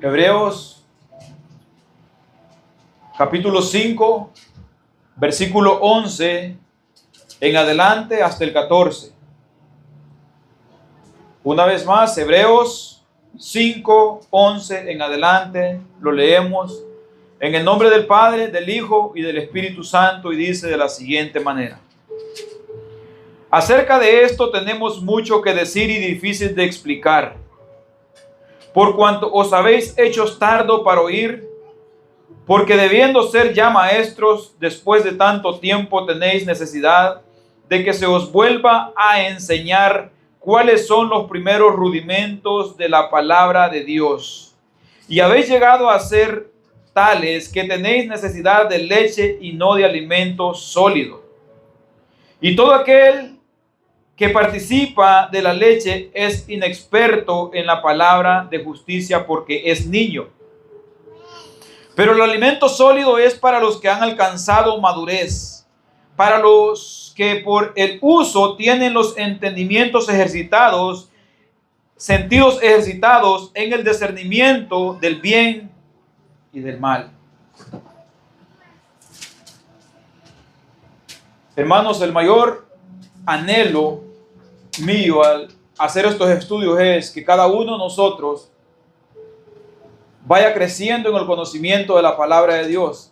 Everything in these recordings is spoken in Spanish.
Hebreos capítulo 5, versículo 11 en adelante hasta el 14. Una vez más, Hebreos 5, 11 en adelante, lo leemos en el nombre del Padre, del Hijo y del Espíritu Santo, y dice de la siguiente manera: acerca de esto tenemos mucho que decir y difícil de explicar, por cuanto os habéis hecho tardo para oír, porque debiendo ser ya maestros, después de tanto tiempo tenéis necesidad de que se os vuelva a enseñar cuáles son los primeros rudimentos de la palabra de Dios. Y habéis llegado a ser tales que tenéis necesidad de leche y no de alimento sólido. Y todo aquel que participa de la leche es inexperto en la palabra de justicia porque es niño. Pero el alimento sólido es para los que han alcanzado madurez, para los que por el uso tienen los entendimientos ejercitados, sentidos ejercitados en el discernimiento del bien y del mal. Hermanos, el mayor anhelo mío al hacer estos estudios es que cada uno de nosotros vaya creciendo en el conocimiento de la palabra de Dios.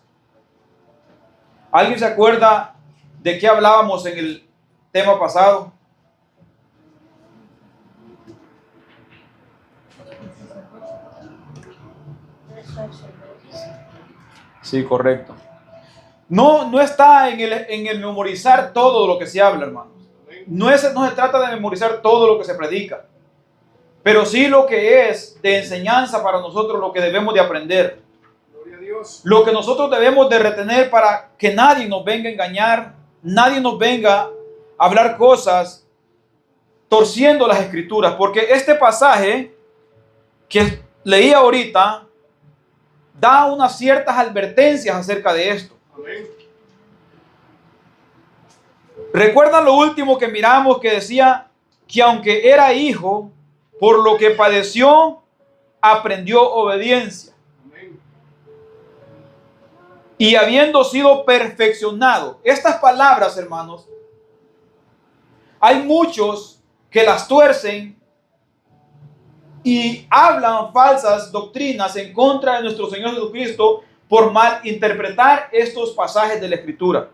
¿Alguien se acuerda de qué hablábamos en el tema pasado? Sí, correcto. No está en el memorizar todo lo que se habla, hermanos. No se trata de memorizar todo lo que se predica, pero sí lo que es de enseñanza para nosotros, lo que debemos de aprender. Gloria a Dios. Lo que nosotros debemos de retener para que nadie nos venga a engañar, nadie nos venga a hablar cosas torciendo las escrituras, porque este pasaje que leí ahorita da unas ciertas advertencias acerca de esto. Amén. ¿Recuerdan lo último que miramos que decía que aunque era hijo, por lo que padeció, aprendió obediencia? Amén. Y habiendo sido perfeccionado. Estas palabras, hermanos, hay muchos que las tuercen y hablan falsas doctrinas en contra de nuestro Señor Jesucristo por mal interpretar estos pasajes de la Escritura.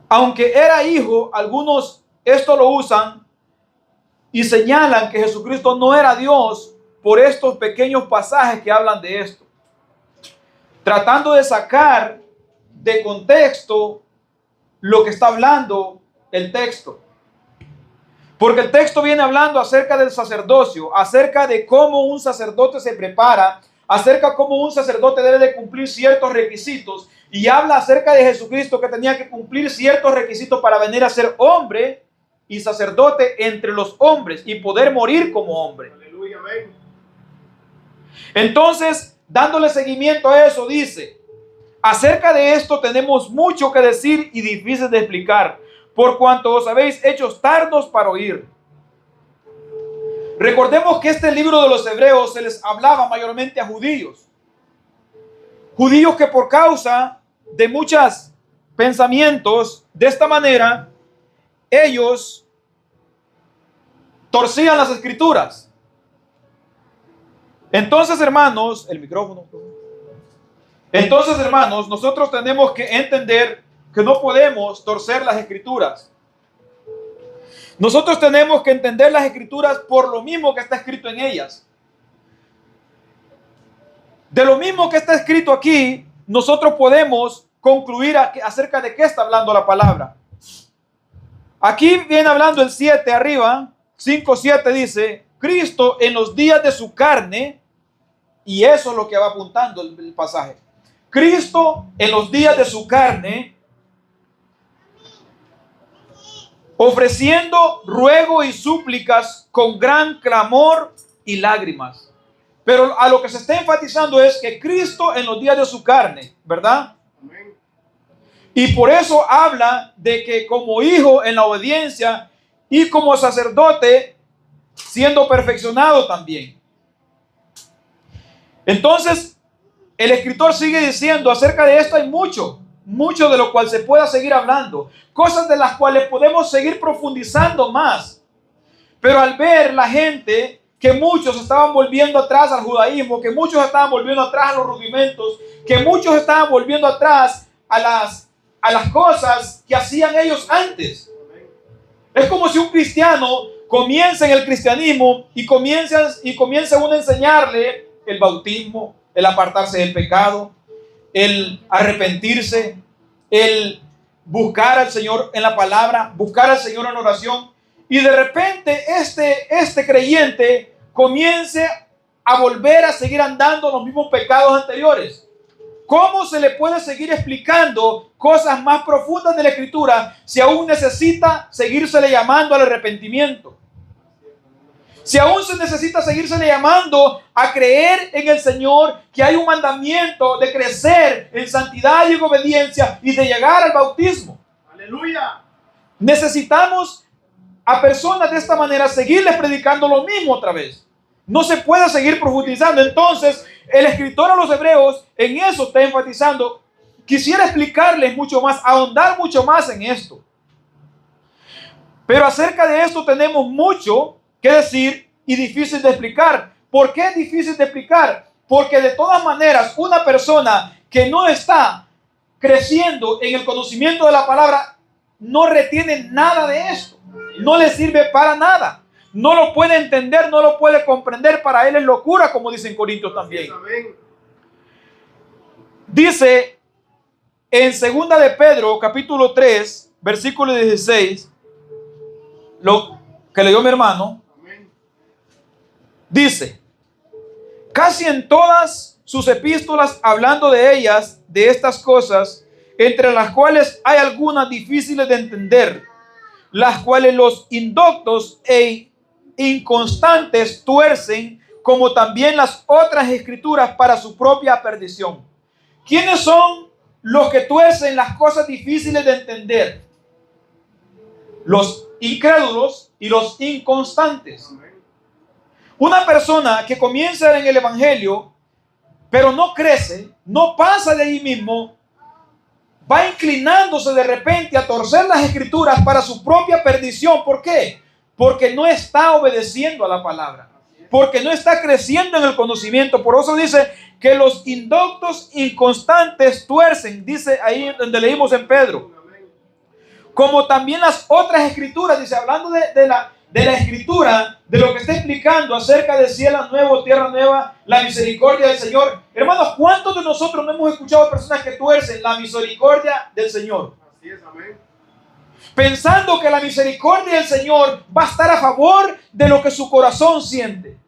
Aunque era hijo, algunos esto lo usan y señalan que Jesucristo no era Dios por estos pequeños pasajes que hablan de esto, tratando de sacar de contexto lo que está hablando el texto. Porque el texto viene hablando acerca del sacerdocio, acerca de cómo un sacerdote se prepara, acerca de cómo un sacerdote debe de cumplir ciertos requisitos, y habla acerca de Jesucristo que tenía que cumplir ciertos requisitos para venir a ser hombre y sacerdote entre los hombres y poder morir como hombre. Aleluya, amén. Entonces, dándole seguimiento a eso, dice: acerca de esto tenemos mucho que decir y difícil de explicar, por cuanto os habéis hecho tardos para oír. Recordemos que este libro de los Hebreos se les hablaba mayormente a judíos. Judíos que por causa de muchos pensamientos de esta manera, ellos torcían las escrituras. Entonces, hermanos, el micrófono. Entonces, hermanos, nosotros tenemos que entender que no podemos torcer las escrituras. Nosotros tenemos que entender las escrituras por lo mismo que está escrito en ellas. De lo mismo que está escrito aquí, nosotros podemos concluir acerca de qué está hablando la palabra. Aquí viene hablando el 7 arriba, 5:7 dice: Cristo en los días de su carne, y eso es lo que va apuntando el pasaje. Cristo en los días de su carne, ofreciendo ruego y súplicas con gran clamor y lágrimas. Pero a lo que se está enfatizando es que Cristo en los días de su carne, ¿verdad? Amén. Y por eso habla de que como hijo en la obediencia y como sacerdote siendo perfeccionado también. Entonces, el escritor sigue diciendo acerca de esto hay mucho de lo cual se pueda seguir hablando, cosas de las cuales podemos seguir profundizando más. Pero al ver la gente que muchos estaban volviendo atrás al judaísmo, que muchos estaban volviendo atrás a los rudimentos, que muchos estaban volviendo atrás a las cosas que hacían ellos antes. Es como si un cristiano comienza en el cristianismo y comienza uno a enseñarle el bautismo, el apartarse del pecado, el arrepentirse, el buscar al Señor en la palabra, buscar al Señor en oración, y de repente este creyente comience a volver a seguir andando en los mismos pecados anteriores. ¿Cómo se le puede seguir explicando cosas más profundas de la Escritura si aún necesita seguírsele llamando al arrepentimiento? Si aún se necesita seguírsele llamando a creer en el Señor, que hay un mandamiento de crecer en santidad y en obediencia y de llegar al bautismo. Aleluya. Necesitamos a personas de esta manera seguirles predicando lo mismo otra vez. No se puede seguir profundizando. Entonces, el escritor a los hebreos en eso está enfatizando. Quisiera explicarles mucho más, ahondar mucho más en esto. Pero acerca de esto tenemos mucho que decir y difícil de explicar. ¿Por qué es difícil de explicar? Porque de todas maneras una persona que no está creciendo en el conocimiento de la palabra no retiene nada de esto, no le sirve para nada, no lo puede entender, no lo puede comprender, para él es locura, como dice en Corintios también. Dice en 2 de Pedro capítulo 3 versículo 16, lo que leyó mi hermano. Dice, casi en todas sus epístolas, hablando de ellas, de estas cosas, entre las cuales hay algunas difíciles de entender, las cuales los indoctos e inconstantes tuercen, como también las otras escrituras para su propia perdición. ¿Quiénes son los que tuercen las cosas difíciles de entender? Los incrédulos y los inconstantes. Una persona que comienza en el evangelio, pero no crece, no pasa de ahí mismo, va inclinándose de repente a torcer las escrituras para su propia perdición. ¿Por qué? Porque no está obedeciendo a la palabra, porque no está creciendo en el conocimiento. Por eso dice que los indoctos inconstantes tuercen, dice ahí donde leímos en Pedro, como también las otras escrituras, dice, hablando de la escritura, de lo que está explicando acerca de cielo nuevo, tierra nueva, la misericordia del Señor. Hermanos, ¿cuántos de nosotros no hemos escuchado personas que tuercen la misericordia del Señor? Así es, amén. Pensando que la misericordia del Señor va a estar a favor de lo que su corazón siente,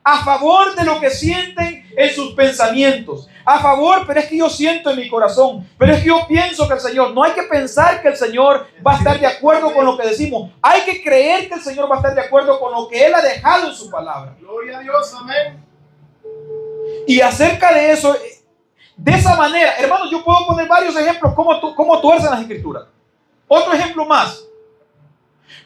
a favor de lo que sienten en sus pensamientos, a favor, pero es que yo siento en mi corazón, pero es que yo pienso que el Señor, no hay que pensar que el Señor va a estar de acuerdo con lo que decimos, hay que creer que el Señor va a estar de acuerdo con lo que Él ha dejado en su palabra. Gloria a Dios, amén. Y acerca de eso, de esa manera, hermanos, yo puedo poner varios ejemplos cómo tuercen las escrituras. Otro ejemplo más.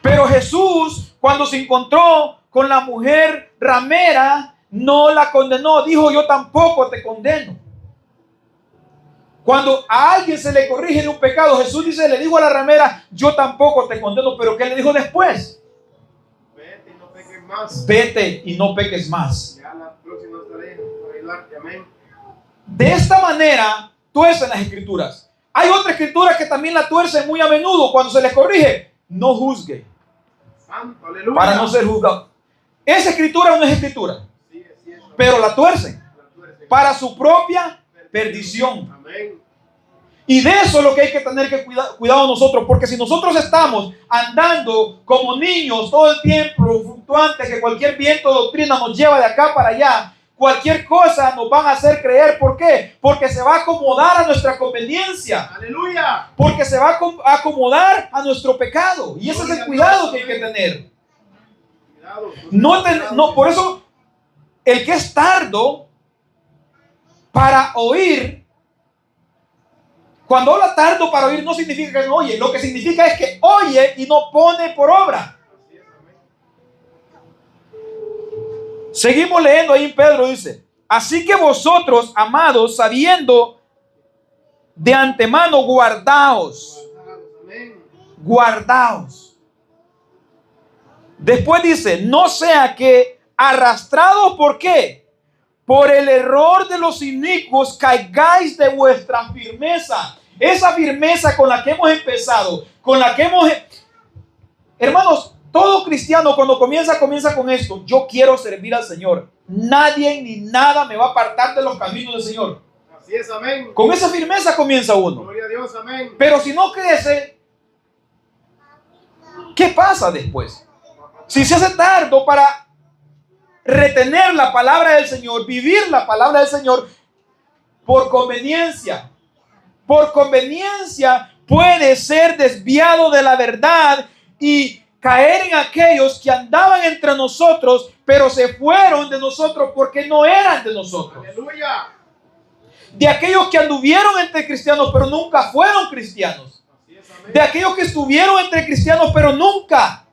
Pero Jesús, cuando se encontró con la mujer ramera, no la condenó, dijo, yo tampoco te condeno. Cuando a alguien se le corrige de un pecado, Jesús le dijo a la ramera, yo tampoco te condeno. Pero ¿qué le dijo después? Vete y no peques más. Vete y no peques más. Ya la próxima estaré para ayudarte, amén. De esta manera tuercen las escrituras. Hay otra escritura que también la tuercen muy a menudo cuando se les corrige. No juzgue. Santo, aleluya. Para no ser juzgado. Esa escritura no es escritura. Sí, Pero la tuercen para su propia perdición. Amén. Y de eso es lo que hay que tener que cuidado nosotros, porque si nosotros estamos andando como niños todo el tiempo, fluctuantes, que cualquier viento de doctrina nos lleva de acá para allá, cualquier cosa nos van a hacer creer. ¿Por qué? Porque se va a acomodar a nuestra conveniencia. Aleluya. Porque se va a acomodar a nuestro pecado. Y ese es el cuidado que hay que tener. No, por eso, el que es tardo para oír, cuando habla tardo para oír, no significa que no oye. Lo que significa es que oye y no pone por obra. Seguimos leyendo ahí. Pedro dice: así que vosotros, amados, sabiendo de antemano, guardaos. Amén. Guardaos. Después dice: no sea que arrastrados, ¿por qué? Por el error de los inicuos caigáis de vuestra firmeza. Esa firmeza con la que hemos empezado, con la que hemos... Hermanos, todo cristiano cuando comienza con esto: yo quiero servir al Señor. Nadie ni nada me va a apartar de los caminos del Señor. Así es, amén. Con esa firmeza comienza uno. Gloria a Dios, amén. Pero si no crece, ¿qué pasa después? Si se hace tardo para retener la palabra del Señor, vivir la palabra del Señor, por conveniencia puede ser desviado de la verdad y caer en aquellos que andaban entre nosotros, pero se fueron de nosotros porque no eran de nosotros. Aleluya. De aquellos que anduvieron entre cristianos, pero nunca fueron cristianos. Así es, amén. De aquellos que estuvieron entre cristianos, pero nunca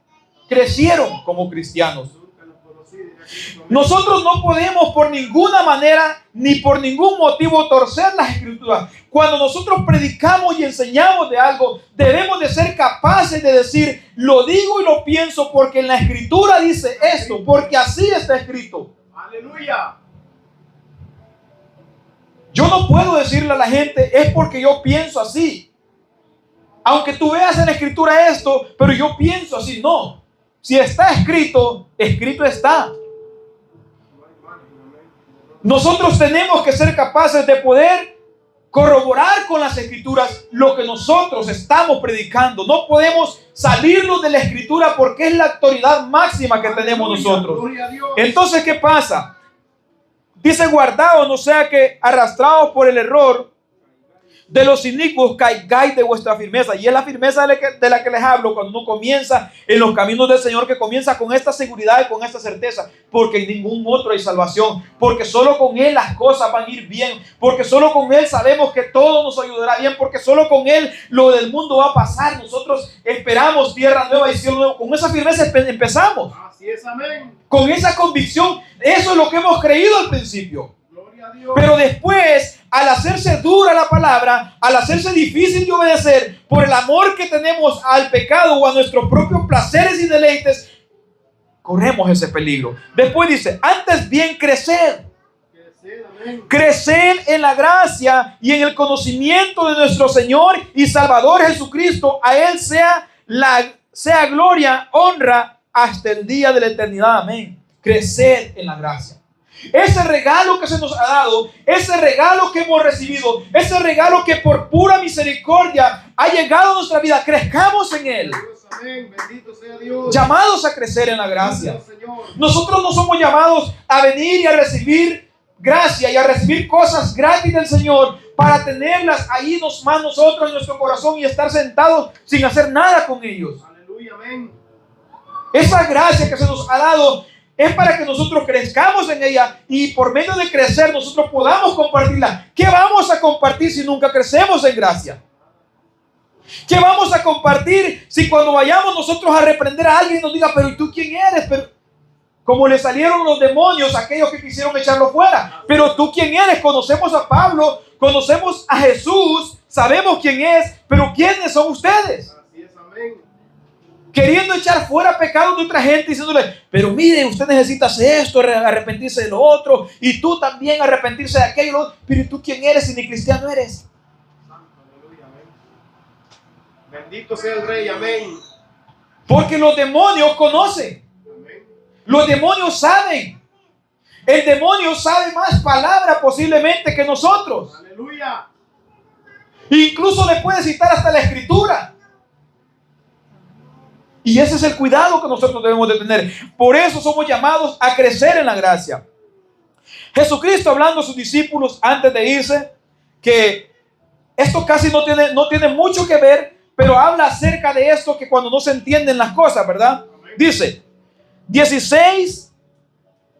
crecieron como cristianos. Nunca los conocí, dirá Cristo, amén. Nosotros no podemos por ninguna manera ni por ningún motivo torcer las escrituras. Cuando nosotros predicamos y enseñamos de algo, debemos de ser capaces de decir: lo digo y lo pienso porque en la escritura dice esto, porque así está escrito. Aleluya. Yo no puedo decirle a la gente: es porque yo pienso así. Aunque tú veas en la escritura esto, pero yo pienso así. No. Si está escrito, escrito está. Nosotros tenemos que ser capaces de poder corroborar con las escrituras lo que nosotros estamos predicando. No podemos salirnos de la escritura porque es la autoridad máxima que tenemos nosotros. Gloria a Dios. Entonces, ¿qué pasa? Dice: guardaos, no sea que arrastrados por el error de los inicuos caigáis de vuestra firmeza. Y es la firmeza de la que les hablo cuando uno comienza en los caminos del Señor, que comienza con esta seguridad y con esta certeza, porque en ningún otro hay salvación, porque solo con Él las cosas van a ir bien, porque solo con Él sabemos que todo nos ayudará bien, porque solo con Él lo del mundo va a pasar. Nosotros esperamos tierra nueva y cielo nuevo. Con esa firmeza empezamos, Así es, amén. con esa convicción. Eso es lo que hemos creído al principio. Gloria a Dios. Pero después, al hacerse dura la palabra, al hacerse difícil de obedecer, por el amor que tenemos al pecado o a nuestros propios placeres y deleites, corremos ese peligro. Después dice: antes bien creced. Crecer, amén. Creced en la gracia y en el conocimiento de nuestro Señor y Salvador Jesucristo. A Él sea gloria, honra hasta el día de la eternidad. Amén. Creced en la gracia. Ese regalo que se nos ha dado, ese regalo que hemos recibido, ese regalo que por pura misericordia ha llegado a nuestra vida, crezcamos en Él. Dios, amén. Bendito sea Dios. Llamados a crecer en la gracia. Gracias, Señor. Nosotros no somos llamados a venir y a recibir gracia y a recibir cosas gratis del Señor para tenerlas ahí más nosotros en nuestro corazón y estar sentados sin hacer nada con ellos. Aleluya, amén. Esa gracia que se nos ha dado es para que nosotros crezcamos en ella y por medio de crecer nosotros podamos compartirla. ¿Qué vamos a compartir si nunca crecemos en gracia? ¿Qué vamos a compartir si cuando vayamos nosotros a reprender a alguien nos diga: pero ¿y tú quién eres? Pero, como le salieron los demonios a aquellos que quisieron echarlo fuera. Pero tú quién eres. Conocemos a Pablo, conocemos a Jesús, sabemos quién es, pero ¿quiénes son ustedes? Así es, amén. Queriendo echar fuera pecados de otra gente, diciéndole: pero mire, usted necesita hacer esto, arrepentirse de lo otro, y tú también arrepentirse de aquello, lo otro. Pero ¿tú quién eres si ni cristiano eres? Santo, aleluya, amén. Bendito sea el Rey, amén. Porque los demonios conocen, Amén. los demonios saben. El demonio sabe más palabra posiblemente que nosotros. Aleluya. Incluso le puede citar hasta la escritura. Y ese es el cuidado que nosotros debemos de tener. Por eso somos llamados a crecer en la gracia. Jesucristo, hablando a sus discípulos antes de irse, que esto casi no tiene mucho que ver, pero habla acerca de esto, que cuando no se entienden las cosas, ¿verdad? Dice,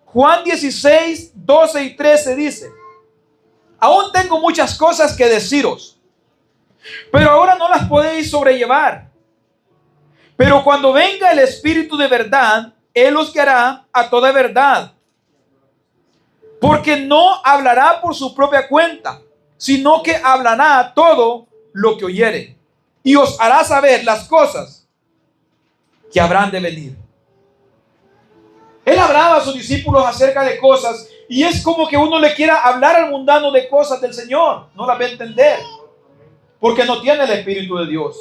Juan 16, 12 y 13 dice: aún tengo muchas cosas que deciros, pero ahora no las podéis sobrellevar. Pero cuando venga el Espíritu de verdad, Él os guiará a toda verdad, Porque no hablará por su propia cuenta, sino que hablará todo lo que oyere, y os hará saber las cosas que habrán de venir. Él hablaba a sus discípulos acerca de cosas, y es como que uno le quiera hablar al mundano de cosas del Señor. No las va a entender, porque no tiene el Espíritu de Dios.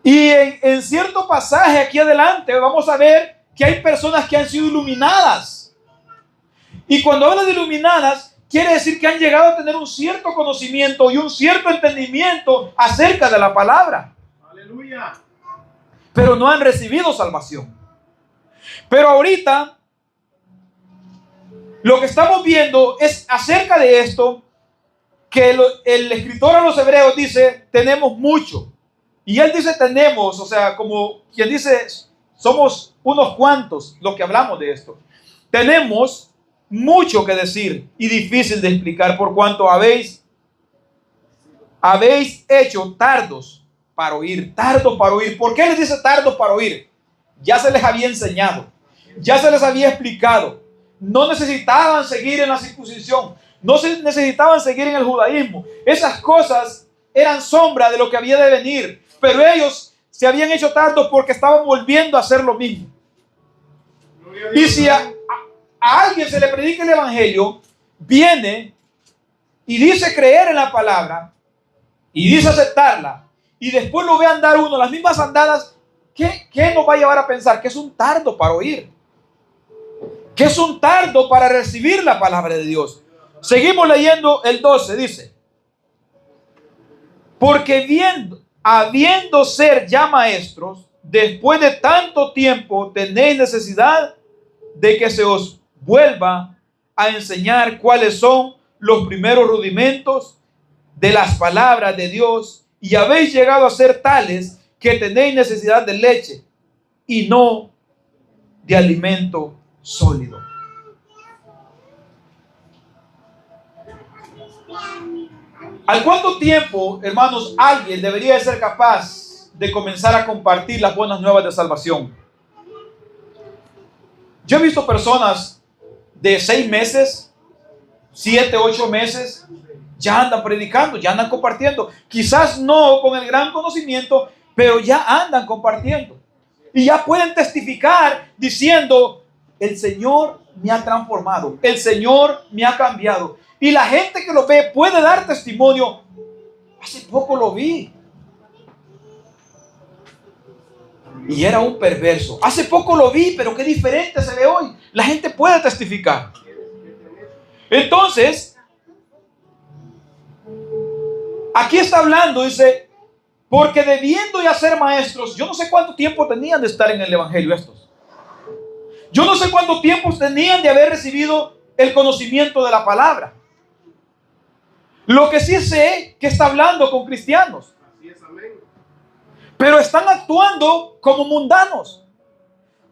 Y en cierto pasaje aquí adelante vamos a ver que hay personas que han sido iluminadas. Y cuando habla de iluminadas, quiere decir que han llegado a tener un cierto conocimiento y un cierto entendimiento acerca de la palabra. Aleluya. Pero no han recibido salvación. Pero ahorita, lo que estamos viendo es acerca de esto, que el escritor a los hebreos dice, tenemos mucho. Y él dice tenemos, o sea, como quien dice, somos unos cuantos los que hablamos de esto. Tenemos mucho que decir y difícil de explicar por cuanto habéis hecho tardos para oír. Tardos para oír. ¿Por qué les dice tardos para oír? Ya se les había enseñado, ya se les había explicado. No necesitaban seguir en la circuncisión, no necesitaban seguir en el judaísmo. Esas cosas eran sombra de lo que había de venir. Pero ellos se habían hecho tardos porque estaban volviendo a hacer lo mismo. Y si a alguien se le predica el evangelio, viene y dice creer en la palabra y dice aceptarla, y después lo ve andar uno las mismas andadas, ¿qué nos va a llevar a pensar? Que es un tardo para oír, que es un tardo para recibir la palabra de Dios. Seguimos leyendo el 12, dice, porque habiendo ser ya maestros, después de tanto tiempo tenéis necesidad de que se os vuelva a enseñar cuáles son los primeros rudimentos de las palabras de Dios, y habéis llegado a ser tales que tenéis necesidad de leche y no de alimento sólido. ¿Al cuánto tiempo, hermanos, alguien debería de ser capaz de comenzar a compartir las buenas nuevas de salvación? Yo he visto personas de 6 meses, 7, 8 meses, ya andan predicando, ya andan compartiendo. Quizás no con el gran conocimiento, pero ya andan compartiendo. Y ya pueden testificar diciendo, el Señor me ha transformado, el Señor me ha cambiado. Y la gente que lo ve puede dar testimonio. Hace poco lo vi y era un perverso. Hace poco lo vi, pero qué diferente se ve hoy. La gente puede testificar. Entonces, aquí está hablando, dice, porque debiendo ya ser maestros, yo no sé cuánto tiempo tenían de estar en el evangelio estos. Yo no sé cuánto tiempo tenían de haber recibido el conocimiento de la palabra. Lo que sí sé que está hablando con cristianos. Pero están actuando como mundanos,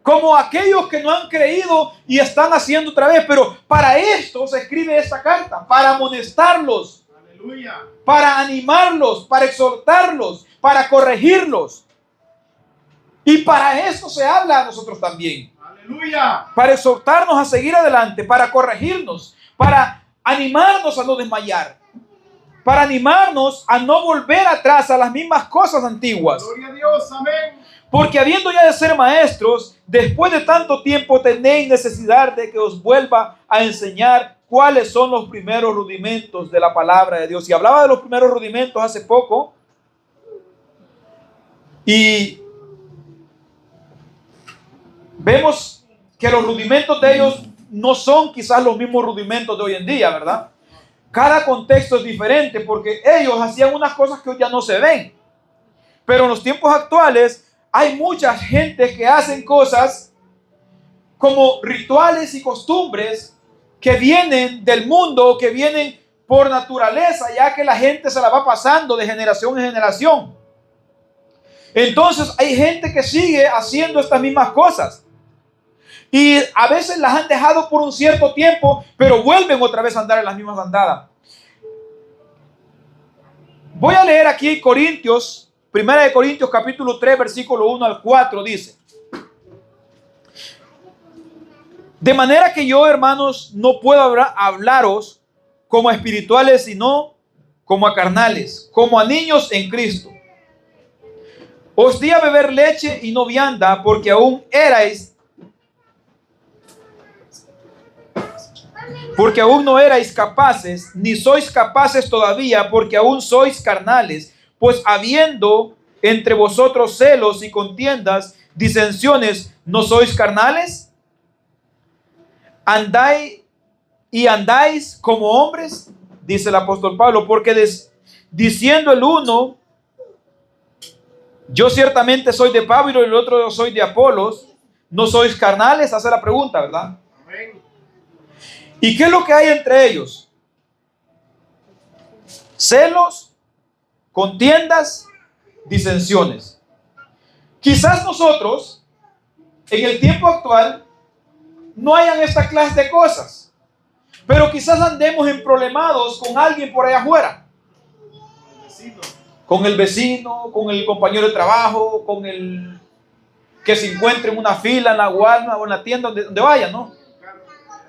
como aquellos que no han creído y están haciendo otra vez. Pero para esto se escribe esta carta, para amonestarlos, aleluya, para animarlos, para exhortarlos, para corregirlos. Y para esto se habla a nosotros también. Aleluya. Para exhortarnos a seguir adelante, para corregirnos, para animarnos a no desmayar, para animarnos a no volver atrás a las mismas cosas antiguas. Gloria a Dios, amén. Porque habiendo ya de ser maestros, después de tanto tiempo tenéis necesidad de que os vuelva a enseñar cuáles son los primeros rudimentos de la palabra de Dios. Y hablaba de los primeros rudimentos hace poco. Y vemos que los rudimentos de ellos no son quizás los mismos rudimentos de hoy en día, ¿verdad? Cada contexto es diferente porque ellos hacían unas cosas que hoy ya no se ven. Pero en los tiempos actuales hay mucha gente que hacen cosas como rituales y costumbres que vienen del mundo, que vienen por naturaleza, ya que la gente se la va pasando de generación en generación. Entonces hay gente que sigue haciendo estas mismas cosas. Y a veces las han dejado por un cierto tiempo, pero vuelven otra vez a andar en las mismas andadas. Voy a leer aquí Corintios, 1 Corintios capítulo 3, versículo 1 al 4, dice: De manera que yo, hermanos, no puedo hablaros como a espirituales, sino como a carnales, como a niños en Cristo. Os di a beber leche y no vianda, porque aún no erais capaces, ni sois capaces todavía, porque aún sois carnales, pues habiendo entre vosotros celos y contiendas, disensiones, ¿no sois carnales? Andáis como hombres, dice el apóstol Pablo, porque diciendo el uno, yo ciertamente soy de Pablo y el otro yo soy de Apolos, ¿no sois carnales? Hace la pregunta, ¿verdad? ¿Y qué es lo que hay entre ellos? Celos, contiendas, disensiones. Quizás nosotros, en el tiempo actual, no hayan esta clase de cosas, pero quizás andemos emproblemados con alguien por allá afuera. Con el vecino, con el compañero de trabajo, con el que se encuentre en una fila en la Walmart o en la tienda donde vaya, ¿no?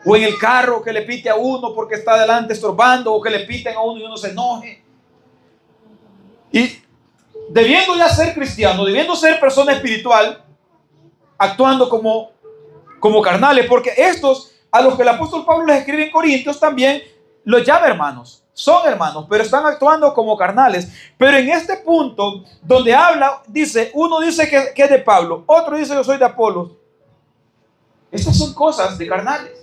O en el carro, que le pite a uno porque está adelante estorbando, o que le piten a uno y uno se enoje. Y debiendo ya ser cristiano, debiendo ser persona espiritual, actuando como carnales, porque estos a los que el apóstol Pablo les escribe en Corintios también los llama hermanos, son hermanos, pero están actuando como carnales. Pero en este punto donde habla, dice, uno dice que es de Pablo, otro dice yo soy de Apolos. Estas son cosas de carnales.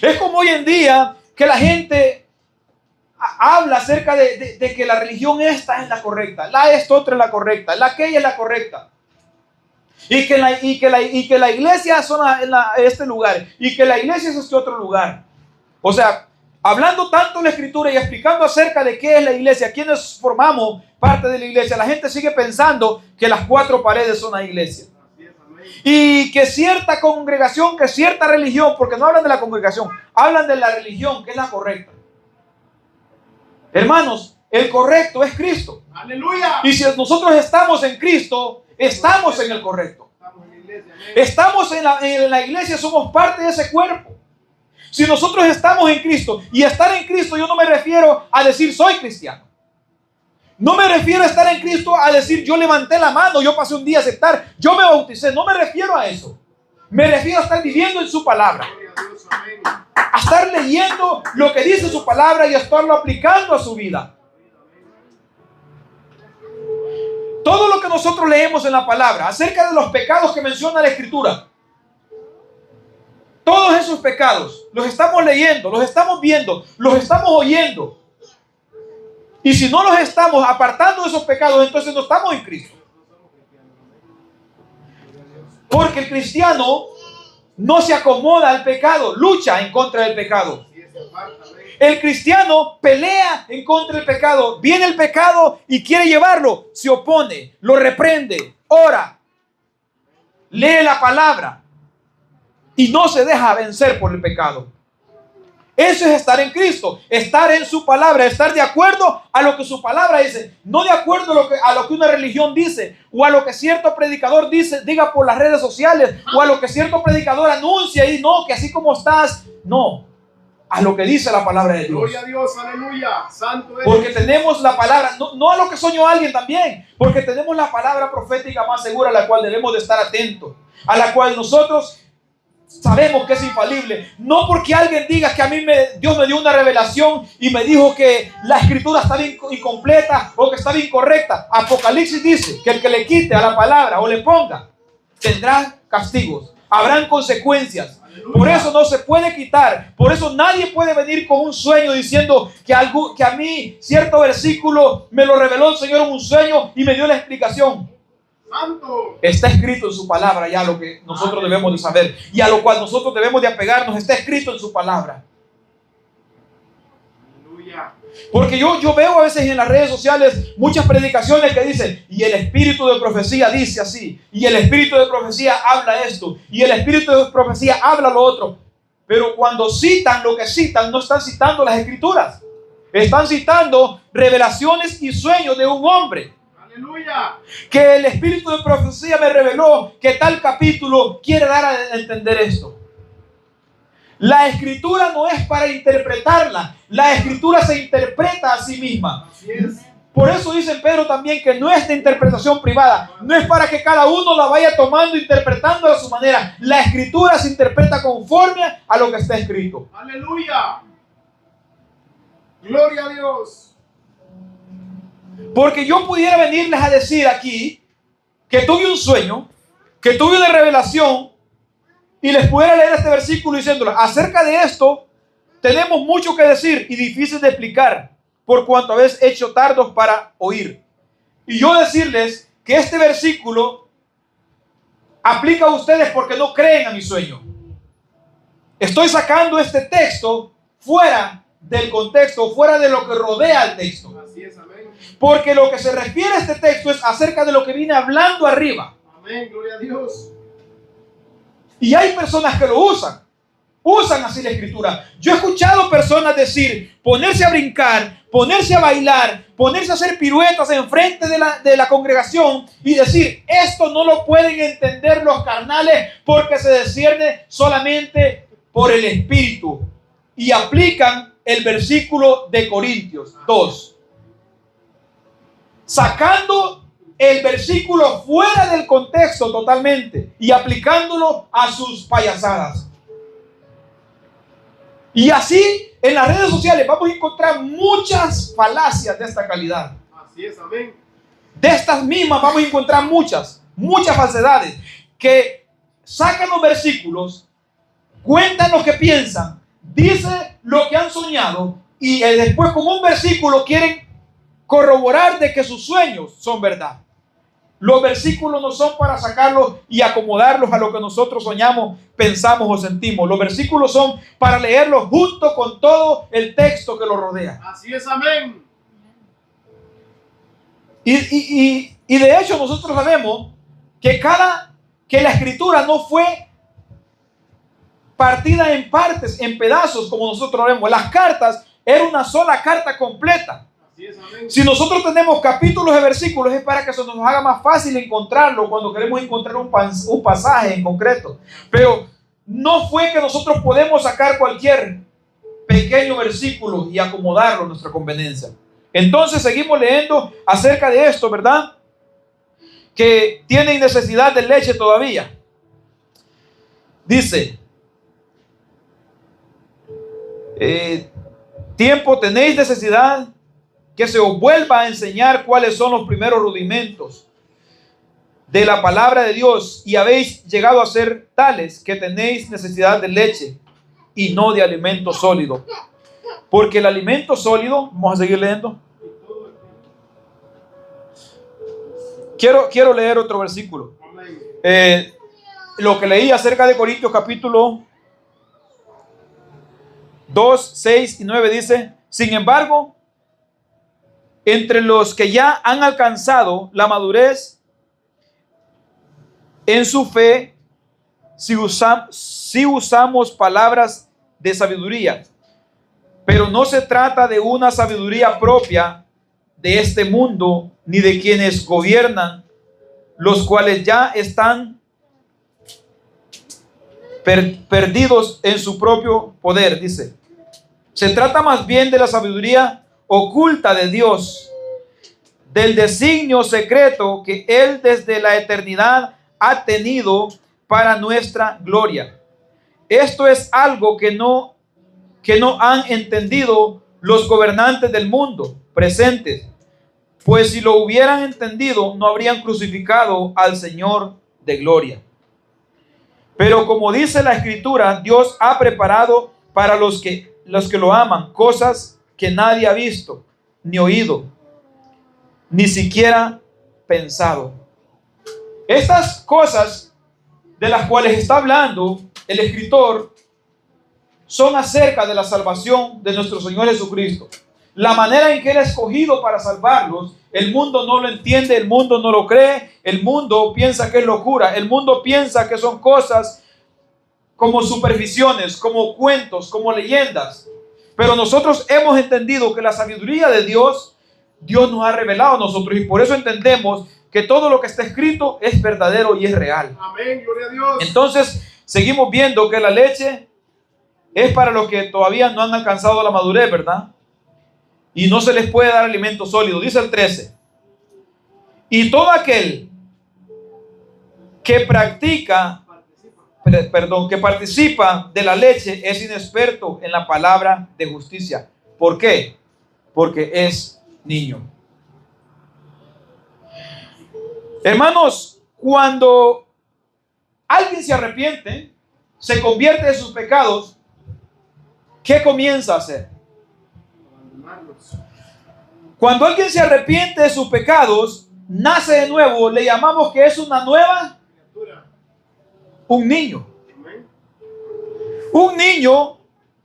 Es como hoy en día que la gente habla acerca de que la religión esta es la correcta, esta otra es la correcta, aquella es la correcta. Y que la iglesia son este lugar, y que la iglesia es este otro lugar. O sea, hablando tanto la escritura y explicando acerca de qué es la iglesia, quiénes formamos parte de la iglesia, la gente sigue pensando que las cuatro paredes son la iglesia. Y que cierta congregación, que cierta religión, porque no hablan de la congregación, hablan de la religión, que es la correcta. Hermanos, el correcto es Cristo. ¡Aleluya! Y si nosotros estamos en Cristo, estamos en el correcto. Estamos en la iglesia, somos parte de ese cuerpo. Si nosotros estamos en Cristo, y estar en Cristo, yo no me refiero a decir soy cristiano. No me refiero a estar en Cristo a decir yo levanté la mano, yo pasé un día a aceptar, yo me bauticé. No me refiero a eso. Me refiero a estar viviendo en su palabra. A estar leyendo lo que dice su palabra y a estarlo aplicando a su vida. Todo lo que nosotros leemos en la palabra acerca de los pecados que menciona la Escritura, todos esos pecados los estamos leyendo, los estamos viendo, los estamos oyendo. Y si no los estamos apartando de esos pecados, entonces no estamos en Cristo. Porque el cristiano no se acomoda al pecado, lucha en contra del pecado. El cristiano pelea en contra del pecado. Viene el pecado y quiere llevarlo, se opone, lo reprende, ora, lee la palabra y no se deja vencer por el pecado. Eso es estar en Cristo, estar en su palabra, estar de acuerdo a lo que su palabra dice, no de acuerdo a lo que una religión dice, o a lo que cierto predicador diga por las redes sociales, o a lo que cierto predicador anuncia y no, que así como estás, no, a lo que dice la palabra de Dios. Gloria a Dios, aleluya, santo es. Porque tenemos la palabra, no a lo que soñó alguien también, porque tenemos la palabra profética más segura a la cual debemos de estar atentos, a la cual nosotros sabemos que es infalible. No porque alguien diga que a mí Dios me dio una revelación y me dijo que la escritura estaba incompleta o que estaba incorrecta. Apocalipsis dice que el que le quite a la palabra o le ponga tendrá castigos, habrán consecuencias. Por eso no se puede quitar. Por eso nadie puede venir con un sueño diciendo que a mí cierto versículo me lo reveló el Señor en un sueño y me dio la explicación. Santo. Está escrito en su palabra ya lo que nosotros debemos de saber y a lo cual nosotros debemos de apegarnos. Está escrito en su palabra. Aleluya. Porque yo veo a veces en las redes sociales muchas predicaciones que dicen y el espíritu de profecía dice así, y el espíritu de profecía habla esto, y el espíritu de profecía habla lo otro. Pero cuando citan lo que citan, no están citando las escrituras, están citando revelaciones y sueños de un hombre. Aleluya. Que el espíritu de profecía me reveló que tal capítulo quiere dar a entender esto. La escritura no es para interpretarla. La escritura se interpreta a sí misma. Así es. Por eso dice Pedro también que no es de interpretación privada. No es para que cada uno la vaya tomando, interpretando a su manera. La escritura se interpreta conforme a lo que está escrito. Aleluya. Gloria a Dios. Porque yo pudiera venirles a decir aquí que tuve un sueño, que tuve una revelación, y les pudiera leer este versículo diciéndoles: acerca de esto tenemos mucho que decir y difícil de explicar, por cuanto habéis hecho tardos para oír. Y yo decirles que este versículo aplica a ustedes porque no creen a mi sueño. Estoy sacando este texto fuera del contexto, fuera de lo que rodea al texto. Así es, amén. Porque lo que se refiere a este texto es acerca de lo que vine hablando arriba. Amén, gloria a Dios. Y hay personas que lo usan así la escritura. Yo he escuchado personas decir, ponerse a brincar, ponerse a bailar, ponerse a hacer piruetas enfrente de la congregación y decir: esto no lo pueden entender los carnales porque se discierne solamente por el Espíritu. Y aplican el versículo de Corintios 2, sacando el versículo fuera del contexto totalmente y aplicándolo a sus payasadas. Y así en las redes sociales vamos a encontrar muchas falacias de esta calidad. Así es, amén. De estas mismas vamos a encontrar muchas falsedades que sacan los versículos, cuentan lo que piensan, dicen lo que han soñado y después con un versículo quieren corroborar de que sus sueños son verdad. Los versículos no son para sacarlos y acomodarlos a lo que nosotros soñamos, pensamos o sentimos. Los versículos son para leerlos junto con todo el texto que lo rodea. Así es, amén. Y de hecho nosotros sabemos que la escritura no fue partida en partes, en pedazos, como nosotros vemos. Las cartas era una sola carta completa. Si nosotros tenemos capítulos de versículos es para que eso nos haga más fácil encontrarlo cuando queremos encontrar un pasaje en concreto. Pero no fue que nosotros podemos sacar cualquier pequeño versículo y acomodarlo a nuestra conveniencia. Entonces seguimos leyendo acerca de esto, ¿verdad? Que tienen necesidad de leche todavía. Dice: tiempo tenéis necesidad que se os vuelva a enseñar cuáles son los primeros rudimentos de la palabra de Dios, y habéis llegado a ser tales que tenéis necesidad de leche y no de alimento sólido. Porque el alimento sólido, vamos a seguir leyendo. Quiero leer otro versículo. Lo que leí acerca de Corintios capítulo 2, 6 y 9 dice: sin embargo, entre los que ya han alcanzado la madurez en su fe, si usamos palabras de sabiduría, pero no se trata de una sabiduría propia de este mundo, ni de quienes gobiernan, los cuales ya están perdidos en su propio poder, dice. Se trata más bien de la sabiduría oculta de Dios, del designio secreto que Él desde la eternidad ha tenido para nuestra gloria. Esto es algo que no han entendido los gobernantes del mundo presentes, pues si lo hubieran entendido no habrían crucificado al Señor de gloria. Pero como dice la Escritura, Dios ha preparado para los que lo aman cosas que nadie ha visto, ni oído, ni siquiera pensado. Estas cosas de las cuales está hablando el escritor son acerca de la salvación de nuestro Señor Jesucristo. La manera en que Él ha escogido para salvarlos, el mundo no lo entiende, el mundo no lo cree, el mundo piensa que es locura, el mundo piensa que son cosas como supersticiones, como cuentos, como leyendas. Pero nosotros hemos entendido que la sabiduría de Dios nos ha revelado a nosotros, y por eso entendemos que todo lo que está escrito es verdadero y es real. Amén, gloria a Dios. Entonces seguimos viendo que la leche es para los que todavía no han alcanzado la madurez, ¿verdad? Y no se les puede dar alimento sólido. Dice el 13. Y todo aquel que participa de la leche es inexperto en la palabra de justicia. ¿Por qué? Porque es niño. Hermanos, cuando alguien se arrepiente, se convierte de sus pecados, ¿qué comienza a hacer? Cuando alguien se arrepiente de sus pecados, nace de nuevo, le llamamos que es una nueva criatura. Un niño. Un niño,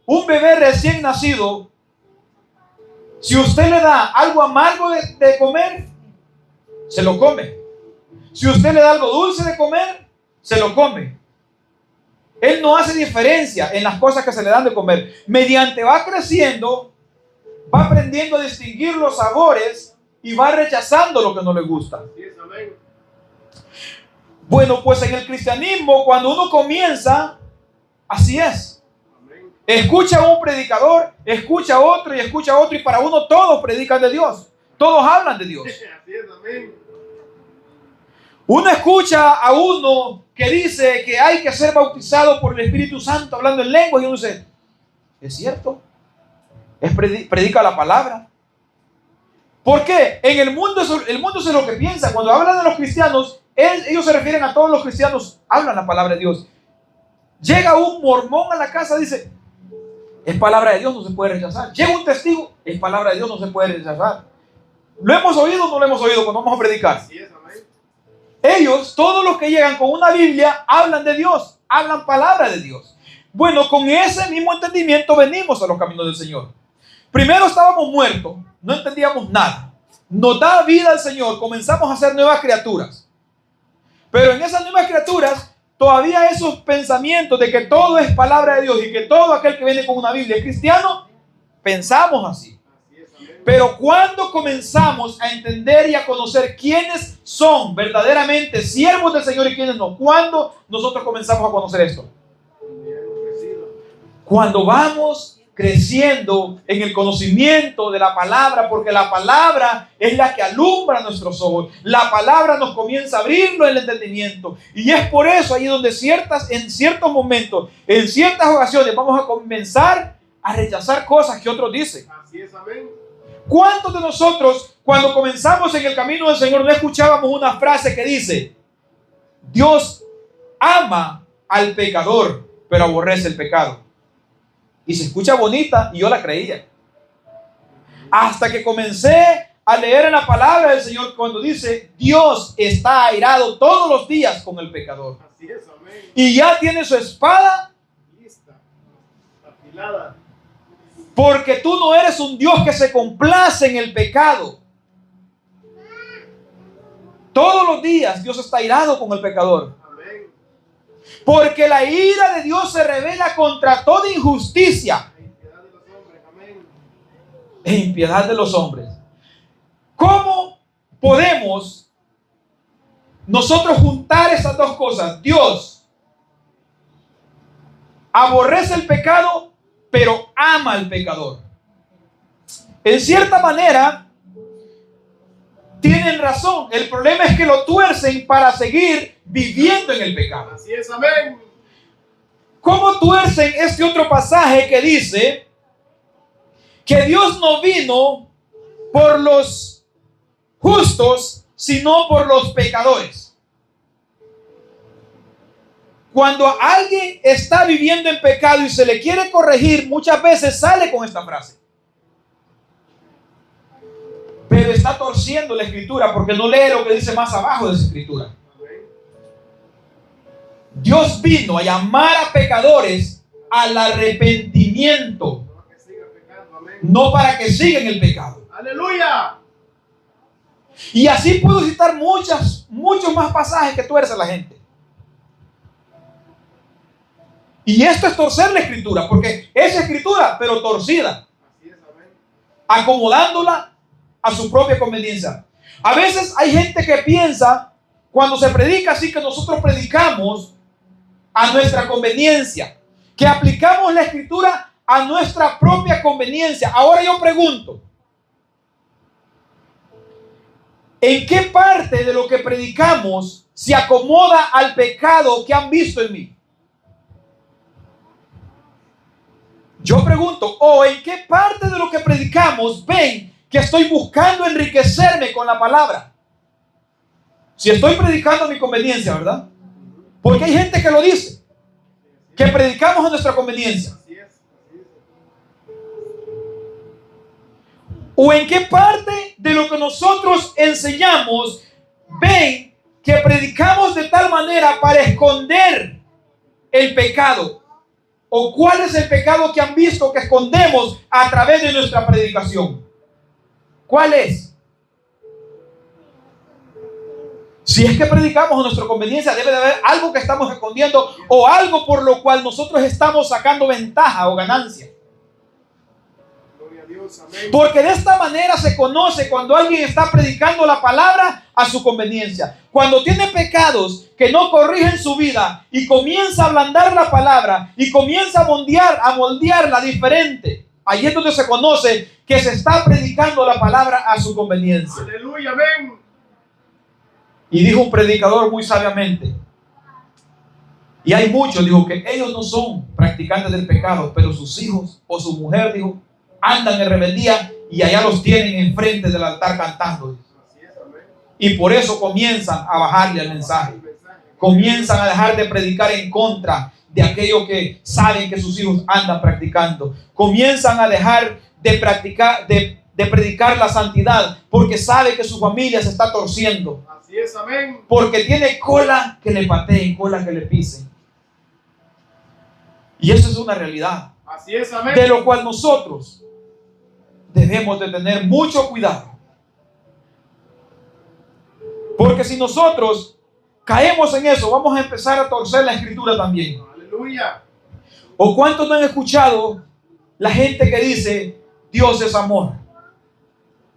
un bebé recién nacido, si usted le da algo amargo de comer, se lo come. Si usted le da algo dulce de comer, se lo come. Él no hace diferencia en las cosas que se le dan de comer. Mediante va creciendo, va aprendiendo a distinguir los sabores y va rechazando lo que no le gusta. Bueno, pues en el cristianismo, cuando uno comienza, así es. Escucha a un predicador, escucha a otro y escucha a otro, y para uno todos predican de Dios. Todos hablan de Dios. Uno escucha a uno que dice que hay que ser bautizado por el Espíritu Santo hablando en lenguas y uno dice, ¿es cierto? Predica la palabra. ¿Por qué? En el mundo es lo que piensa. Cuando hablan de los cristianos, ellos se refieren a todos los cristianos, hablan la palabra de Dios. Llega un mormón a la casa y dice, es palabra de Dios, no se puede rechazar. Llega un testigo, es palabra de Dios, no se puede rechazar. ¿Lo hemos oído o no lo hemos oído cuando vamos a predicar? Así es, amén. Ellos, todos los que llegan con una Biblia, hablan de Dios, hablan palabra de Dios. Bueno, con ese mismo entendimiento venimos a los caminos del Señor. Primero estábamos muertos, no entendíamos nada. Nos da vida el Señor, comenzamos a ser nuevas criaturas. Pero en esas nuevas criaturas, todavía esos pensamientos de que todo es palabra de Dios y que todo aquel que viene con una Biblia es cristiano, pensamos así. Pero cuando comenzamos a entender y a conocer quiénes son verdaderamente siervos del Señor y quiénes no, ¿cuándo nosotros comenzamos a conocer esto? Cuando vamos creciendo en el conocimiento de la palabra, porque la palabra es la que alumbra nuestros ojos. La palabra nos comienza a abrirlo el entendimiento. Y es por eso ahí donde en ciertos momentos, en ciertas ocasiones, vamos a comenzar a rechazar cosas que otros dicen. Así es, amén. ¿Cuántos de nosotros, cuando comenzamos en el camino del Señor, no escuchábamos una frase que dice, Dios ama al pecador, pero aborrece el pecado? Y se escucha bonita y yo la creía. Hasta que comencé a leer en la palabra del Señor cuando dice, Dios está airado todos los días con el pecador. Así es, amén. Y ya tiene su espada lista, afilada. Porque tú no eres un Dios que se complace en el pecado. Todos los días Dios está airado con el pecador. Amén. Porque la ira de Dios se revela contra toda injusticia e impiedad de los hombres. ¿Cómo podemos nosotros juntar esas dos cosas? Dios aborrece el pecado, pero ama al pecador. En cierta manera, tienen razón. El problema es que lo tuercen para seguir viviendo en el pecado. Así es, amén. ¿Cómo tuercen este otro pasaje que dice que Dios no vino por los justos, sino por los pecadores? Cuando alguien está viviendo en pecado y se le quiere corregir, muchas veces sale con esta frase. Pero está torciendo la escritura porque no lee lo que dice más abajo de esa escritura. Dios vino a llamar a pecadores al arrepentimiento, no para que sigan el pecado. ¡Aleluya! Y así puedo citar muchos más pasajes que tuerce la gente. Y esto es torcer la escritura, porque es escritura, pero torcida, acomodándola a su propia conveniencia. A veces hay gente que piensa, cuando se predica así, que nosotros predicamos a nuestra conveniencia. que aplicamos la escritura a nuestra propia conveniencia. Ahora yo pregunto, ¿en qué parte de lo que predicamos se acomoda al pecado que han visto en mí? Yo pregunto, ¿o en qué parte de lo que predicamos ven que estoy buscando enriquecerme con la palabra? Si estoy predicando a mi conveniencia, ¿verdad? Porque hay gente que lo dice, que predicamos a nuestra conveniencia. ¿O en qué parte de lo que nosotros enseñamos ven que predicamos de tal manera para esconder el pecado? ¿O cuál es el pecado que han visto que escondemos a través de nuestra predicación? ¿Cuál es? Si es que predicamos a nuestra conveniencia, debe de haber algo que estamos escondiendo o algo por lo cual nosotros estamos sacando ventaja o ganancia. Porque de esta manera se conoce cuando alguien está predicando la palabra a su conveniencia. Cuando tiene pecados que no corrigen su vida y comienza a ablandar la palabra y comienza a moldearla diferente, ahí es donde se conoce que se está predicando la palabra a su conveniencia. Aleluya, amén. Y dijo un predicador muy sabiamente, y hay muchos, dijo, que ellos no son practicantes del pecado, pero sus hijos o su mujer, dijo, andan en rebeldía y allá los tienen enfrente del altar cantando. Y por eso comienzan a bajarle al mensaje. Comienzan a dejar de predicar en contra de aquello que saben que sus hijos andan practicando. Comienzan a dejar de practicar, de predicar la santidad, porque sabe que su familia se está torciendo. Así es, amén. Porque tiene cola que le pateen, cola que le pisen. Y eso es una realidad. Así es, amén. De lo cual nosotros debemos de tener mucho cuidado. Porque si nosotros caemos en eso, vamos a empezar a torcer la escritura también. Aleluya. ¿O cuántos no han escuchado la gente que dice Dios es amor?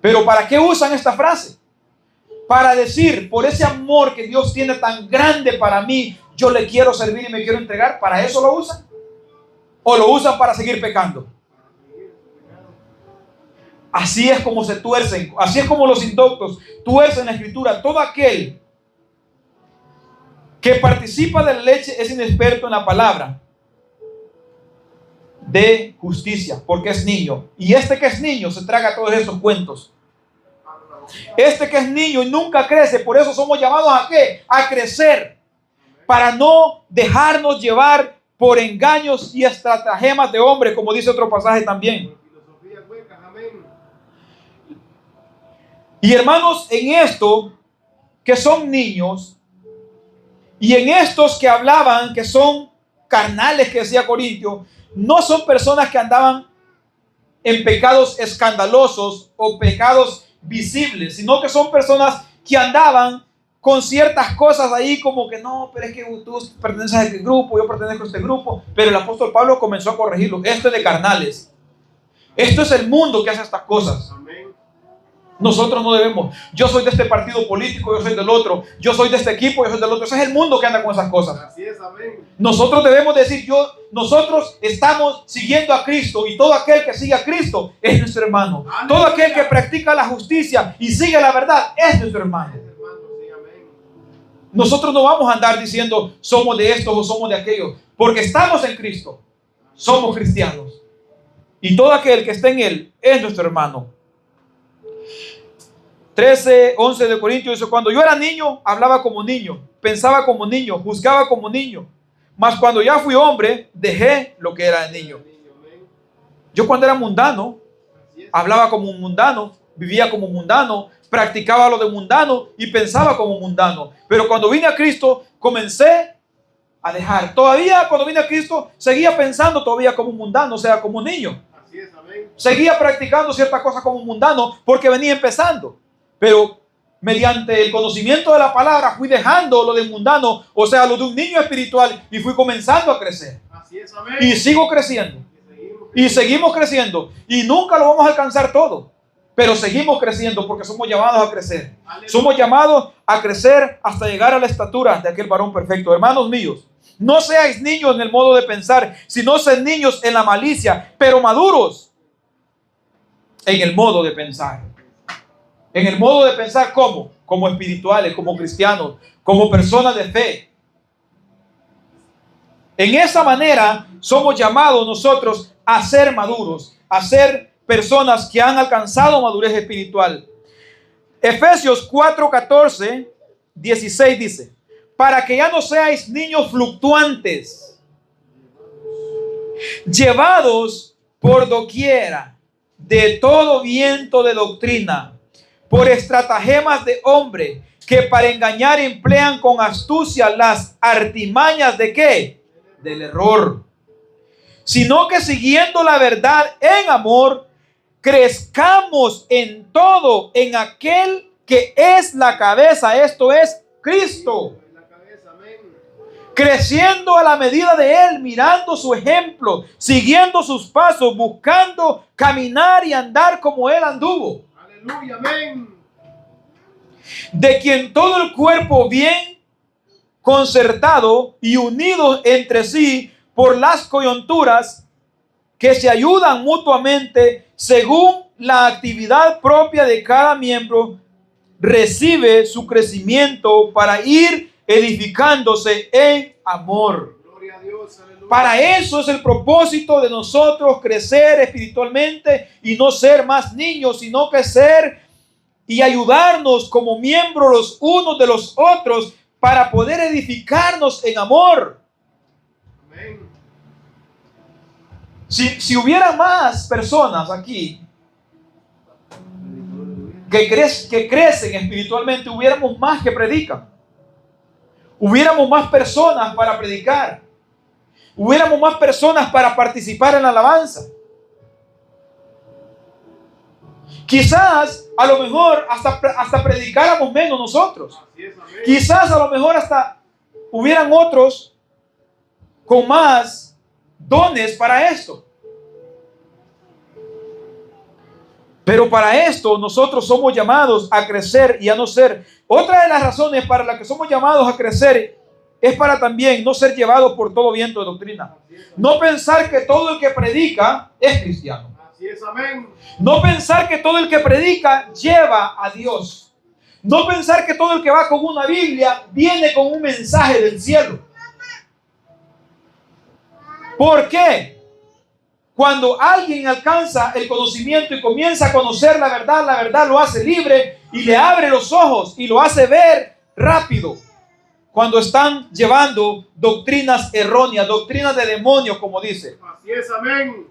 Pero ¿para qué usan esta frase? Para decir, por ese amor que Dios tiene tan grande para mí, yo le quiero servir y me quiero entregar. ¿Para eso lo usan? ¿O lo usan para seguir pecando? Así es como se tuercen, así es como los indoctos tuercen la escritura. Todo aquel que participa de la leche es inexperto en la palabra de justicia, porque es niño. Y este que es niño se traga todos estos cuentos. Este que es niño y nunca crece, por eso somos llamados ¿a qué? A crecer, para no dejarnos llevar por engaños y estratagemas de hombres, como dice otro pasaje también. Y hermanos, en esto que son niños y en estos que hablaban que son carnales, que decía Corintio, no son personas que andaban en pecados escandalosos o pecados visibles, sino que son personas que andaban con ciertas cosas ahí como que no, pero es que tú perteneces a este grupo, yo pertenezco a este grupo. Pero el apóstol Pablo comenzó a corregirlo. Esto es de carnales. Esto es el mundo que hace estas cosas. Nosotros no debemos. Yo soy de este partido político, yo soy del otro. Yo soy de este equipo, yo soy del otro. Ese es el mundo que anda con esas cosas. Así es, amén. Nosotros debemos decir, nosotros estamos siguiendo a Cristo, y todo aquel que sigue a Cristo es nuestro hermano. Aleluya. Todo aquel que practica la justicia y sigue la verdad es nuestro hermano. Nosotros no vamos a andar diciendo somos de estos o somos de aquellos, porque estamos en Cristo, somos cristianos, y todo aquel que esté en Él es nuestro hermano. 13:11 de Corintios dice: cuando yo era niño, hablaba como niño, pensaba como niño, juzgaba como niño, mas cuando ya fui hombre, dejé lo que era de niño. Yo cuando era mundano, hablaba como un mundano, vivía como un mundano, practicaba lo de mundano y pensaba como mundano. Pero cuando vine a Cristo, comencé a dejar. Todavía cuando vine a Cristo, seguía pensando todavía como un mundano, o sea, como un niño. Así es, amén. Seguía practicando ciertas cosas como un mundano porque venía empezando. Pero mediante el conocimiento de la palabra fui dejando lo de mundano, o sea, lo de un niño espiritual, y fui comenzando a crecer. Así es, amén. Y sigo creciendo. Y seguimos creciendo. Y nunca lo vamos a alcanzar todo. Pero seguimos creciendo porque somos llamados a crecer. Aleluya. Somos llamados a crecer hasta llegar a la estatura de aquel varón perfecto. Hermanos míos, No seáis niños en el modo de pensar, sino sed niños en la malicia, pero maduros en el modo de pensar. En el modo de pensar, ¿cómo? Como espirituales, como cristianos, como personas de fe. En esa manera somos llamados nosotros a ser maduros, a ser personas que han alcanzado madurez espiritual. Efesios 4, 14, 16 dice: para que ya no seáis niños fluctuantes, llevados por doquiera de todo viento de doctrina, por estratagemas de hombre, que para engañar emplean con astucia las artimañas ¿de qué? Del error. Sino que siguiendo la verdad en amor, crezcamos en todo en aquel que es la cabeza, esto es Cristo. Creciendo a la medida de Él, mirando su ejemplo, siguiendo sus pasos, buscando caminar y andar como Él anduvo. Aleluya, amén. De quien todo el cuerpo bien concertado y unido entre sí por las coyunturas que se ayudan mutuamente según la actividad propia de cada miembro, recibe su crecimiento para ir edificándose en amor. Gloria a Dios, aleluya. Para eso es el propósito de nosotros, crecer espiritualmente y no ser más niños, sino crecer y ayudarnos como miembros los unos de los otros para poder edificarnos en amor. Amén. Si hubiera más personas aquí que crecen espiritualmente, hubiéramos más que predican. Hubiéramos más personas para predicar. Hubiéramos más personas para participar en la alabanza. Quizás, a lo mejor, hasta predicáramos menos nosotros. Así es, amén. Quizás, a lo mejor, hasta hubieran otros con más dones para esto. Pero para esto nosotros somos llamados a crecer y a no ser. Otra de las razones para las que somos llamados a crecer es para también no ser llevados por todo viento de doctrina. No pensar que todo el que predica es cristiano. Así es, amén. No pensar que todo el que predica lleva a Dios. No pensar que todo el que va con una Biblia viene con un mensaje del cielo. ¿Por qué? Cuando alguien alcanza el conocimiento y comienza a conocer la verdad lo hace libre y le abre los ojos y lo hace ver rápido. Cuando están llevando doctrinas erróneas, doctrinas de demonios, como dice. Así es, amén.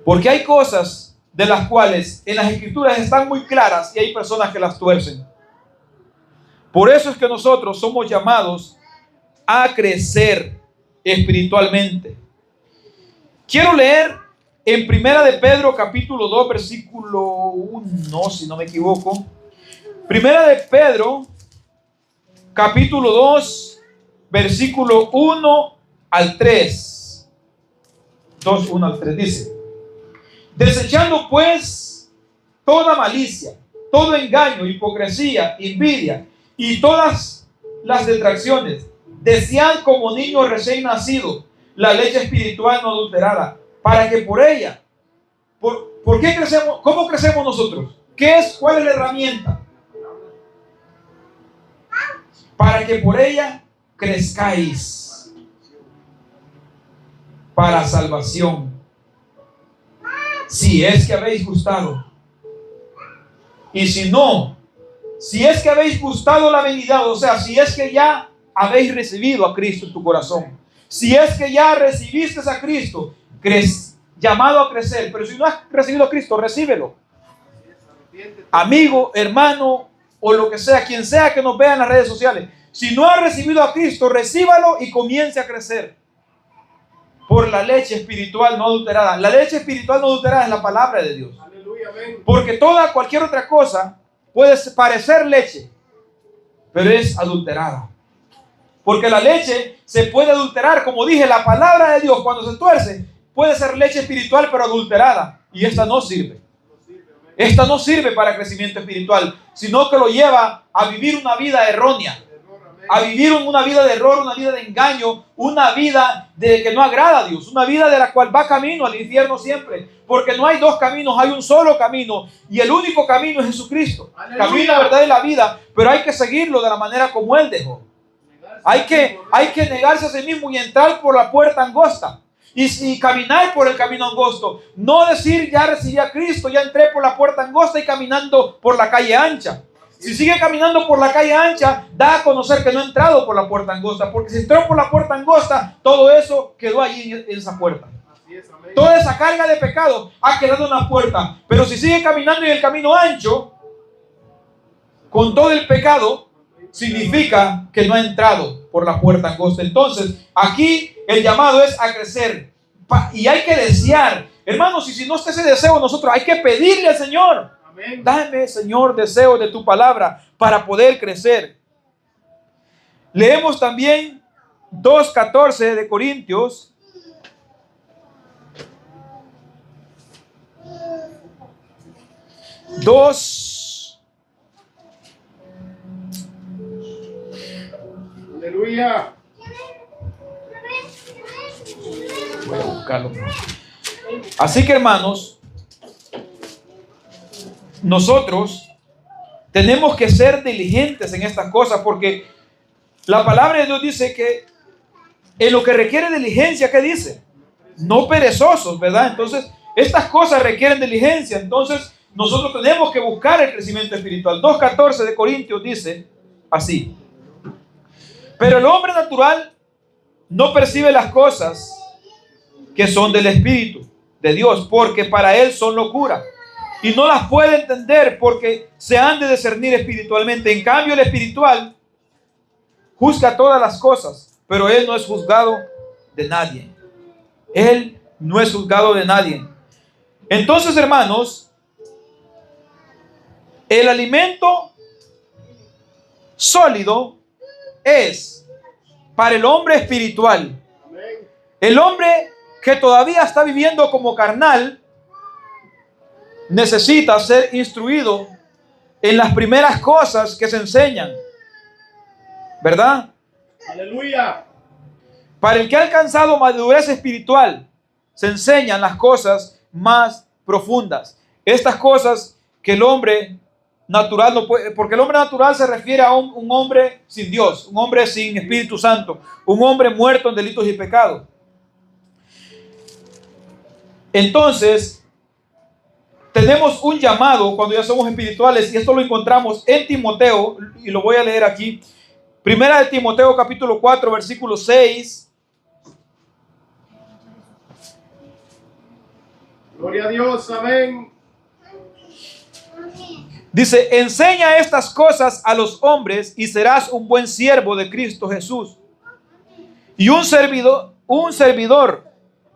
Porque hay cosas de las cuales en las escrituras están muy claras y hay personas que las tuercen. Por eso es que nosotros somos llamados a crecer espiritualmente. Quiero leer en Primera de Pedro capítulo 2 versículo 1, si no me equivoco. Primera de Pedro capítulo 2 versículo 1 al 3. 2, 1 al 3 dice: desechando pues toda malicia, todo engaño, hipocresía, envidia y todas las detracciones, desead como niños recién nacidos la leche espiritual no adulterada, para que por ella, ¿por qué crecemos? ¿Cómo crecemos nosotros? ¿Cuál es la herramienta? Para que por ella crezcáis para salvación, si es que habéis gustado. Y si no, si es que habéis gustado la venida, o sea, si es que ya habéis recibido a Cristo en tu corazón, si es que ya recibiste a Cristo, llamado a crecer. Pero si no has recibido a Cristo, recíbelo. Amigo, hermano o lo que sea, quien sea que nos vea en las redes sociales, si no ha recibido a Cristo, recíbalo y comience a crecer por la leche espiritual no adulterada. La leche espiritual no adulterada es la palabra de Dios. Aleluya, amén. Porque cualquier otra cosa puede parecer leche, pero es adulterada. Porque la leche se puede adulterar, como dije, la palabra de Dios cuando se tuerce puede ser leche espiritual pero adulterada, y esta no sirve. Esta no sirve para crecimiento espiritual, sino que lo lleva a vivir una vida errónea, a vivir una vida de error, una vida de engaño, una vida de que no agrada a Dios, una vida de la cual va camino al infierno siempre, porque no hay dos caminos, hay un solo camino, y el único camino es Jesucristo. Aleluya. Camino, verdad y la vida, pero hay que seguirlo de la manera como Él dejó. Hay que negarse a sí mismo y entrar por la puerta angosta. Y caminar por el camino angosto. No decir, ya recibí a Cristo, ya entré por la puerta angosta y caminando por la calle ancha. Si sigue caminando por la calle ancha, da a conocer que no ha entrado por la puerta angosta. Porque si entró por la puerta angosta, todo eso quedó allí en esa puerta. Toda esa carga de pecado ha quedado en la puerta. Pero si sigue caminando en el camino ancho, con todo el pecado, significa que no ha entrado por la puerta angosta. Entonces, aquí el llamado es a crecer. Y hay que desear. Hermanos, y si no está ese deseo, nosotros hay que pedirle al Señor. Amén. Dame, Señor, deseo de tu palabra para poder crecer. Leemos también 2:14 de Corintios. Aleluya. Voy a buscarlo. Así que, hermanos, nosotros tenemos que ser diligentes en estas cosas, porque la palabra de Dios dice que en lo que requiere diligencia, ¿qué dice? No perezosos, ¿verdad? Entonces, estas cosas requieren diligencia. Entonces, nosotros tenemos que buscar el crecimiento espiritual. 2:14 de Corintios dice así: pero el hombre natural no percibe las cosas que son del Espíritu de Dios, porque para él son locura, y no las puede entender porque se han de discernir espiritualmente. En cambio, el espiritual juzga todas las cosas, pero él no es juzgado de nadie. Él no es juzgado de nadie. Entonces, hermanos, el alimento sólido es para el hombre espiritual. El hombre que todavía está viviendo como carnal necesita ser instruido en las primeras cosas que se enseñan, ¿verdad? Aleluya. Para el que ha alcanzado madurez espiritual, se enseñan las cosas más profundas. Estas cosas que el hombre natural no puede, porque el hombre natural se refiere a un hombre sin Dios, un hombre sin Espíritu Santo, un hombre muerto en delitos y pecados. Entonces, tenemos un llamado cuando ya somos espirituales, y esto lo encontramos en Timoteo, y lo voy a leer aquí. Primera de Timoteo, capítulo 4, versículo 6. Gloria a Dios, amén. Dice: enseña estas cosas a los hombres y serás un buen siervo de Cristo Jesús, y un servidor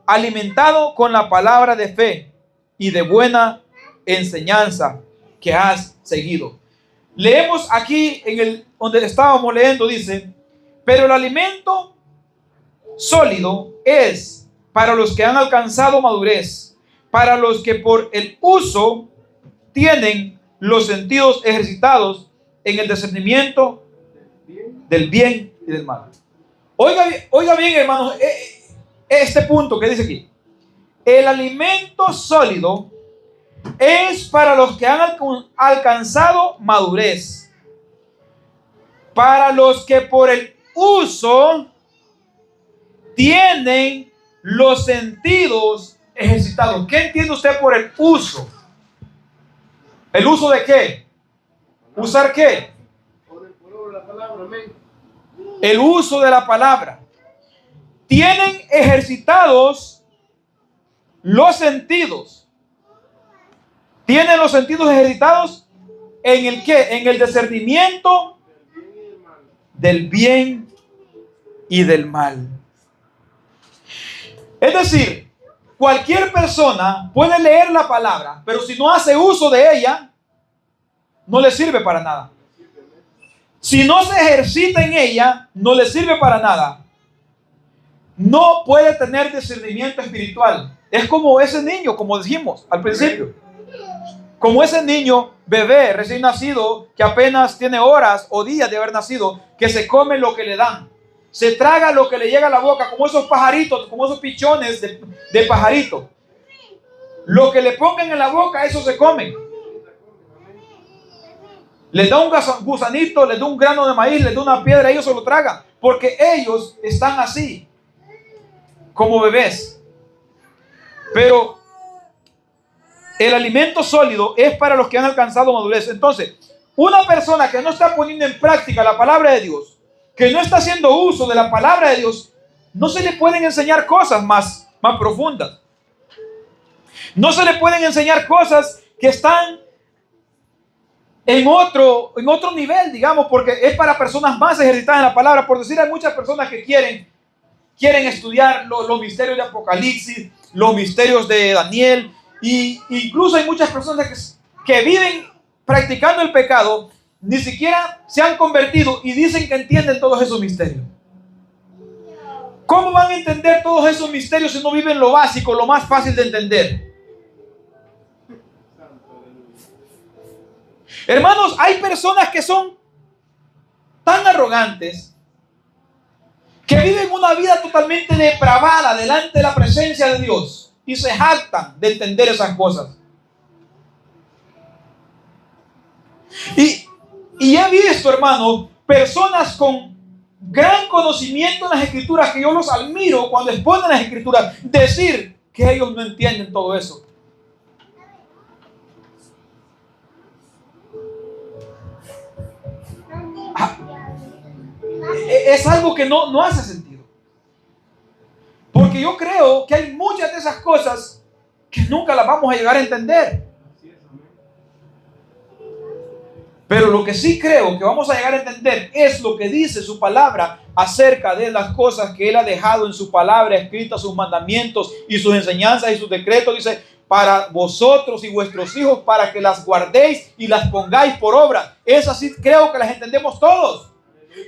alimentado con la palabra de fe y de buena enseñanza que has seguido. Leemos aquí donde estábamos leyendo, dice: pero el alimento sólido es para los que han alcanzado madurez, para los que por el uso tienen los sentidos ejercitados en el discernimiento del bien y del mal. Oiga bien, hermanos, este punto que dice aquí: el alimento sólido es para los que han alcanzado madurez, para los que por el uso tienen los sentidos ejercitados. ¿Qué entiende usted por el uso? ¿El uso de qué? ¿Usar qué? El uso de la palabra. Tienen ejercitados los sentidos. Tienen los sentidos ejercitados en el qué? En el discernimiento del bien y del mal. Es decir, cualquier persona puede leer la palabra, pero si no hace uso de ella, no le sirve para nada. Si no se ejercita en ella, no le sirve para nada. No puede tener discernimiento espiritual. Es como ese niño, como dijimos al principio. Como ese niño, bebé, recién nacido, que apenas tiene horas o días de haber nacido, que se come lo que le dan. Se traga lo que le llega a la boca, como esos pajaritos, como esos pichones de pajarito. Lo que le pongan en la boca, eso se comen. Les da un gusanito, les da un grano de maíz, les da una piedra, ellos se lo tragan. Porque ellos están así, como bebés. Pero el alimento sólido es para los que han alcanzado madurez. Entonces, una persona que no está poniendo en práctica la palabra de Dios, que no está haciendo uso de la palabra de Dios, no se le pueden enseñar cosas más profundas. No se le pueden enseñar cosas que están en otro nivel, digamos, porque es para personas más ejercitadas en la palabra. Por decir, hay muchas personas que quieren estudiar los misterios de Apocalipsis, los misterios de Daniel, y incluso hay muchas personas que viven practicando el pecado, ni siquiera se han convertido y dicen que entienden todos esos misterios. ¿Cómo van a entender todos esos misterios si no viven lo básico, lo más fácil de entender? Hermanos, hay personas que son tan arrogantes que viven una vida totalmente depravada delante de la presencia de Dios y se jactan de entender esas cosas. Y he visto, hermanos, personas con gran conocimiento en las Escrituras, que yo los admiro cuando exponen las Escrituras, decir que ellos no entienden todo eso. Es algo que no hace sentido. Porque yo creo que hay muchas de esas cosas que nunca las vamos a llegar a entender. Pero lo que sí creo que vamos a llegar a entender es lo que dice su palabra acerca de las cosas que Él ha dejado en su palabra, escritas, sus mandamientos y sus enseñanzas y sus decretos. Dice, para vosotros y vuestros hijos, para que las guardéis y las pongáis por obra. Es así, creo que las entendemos todos.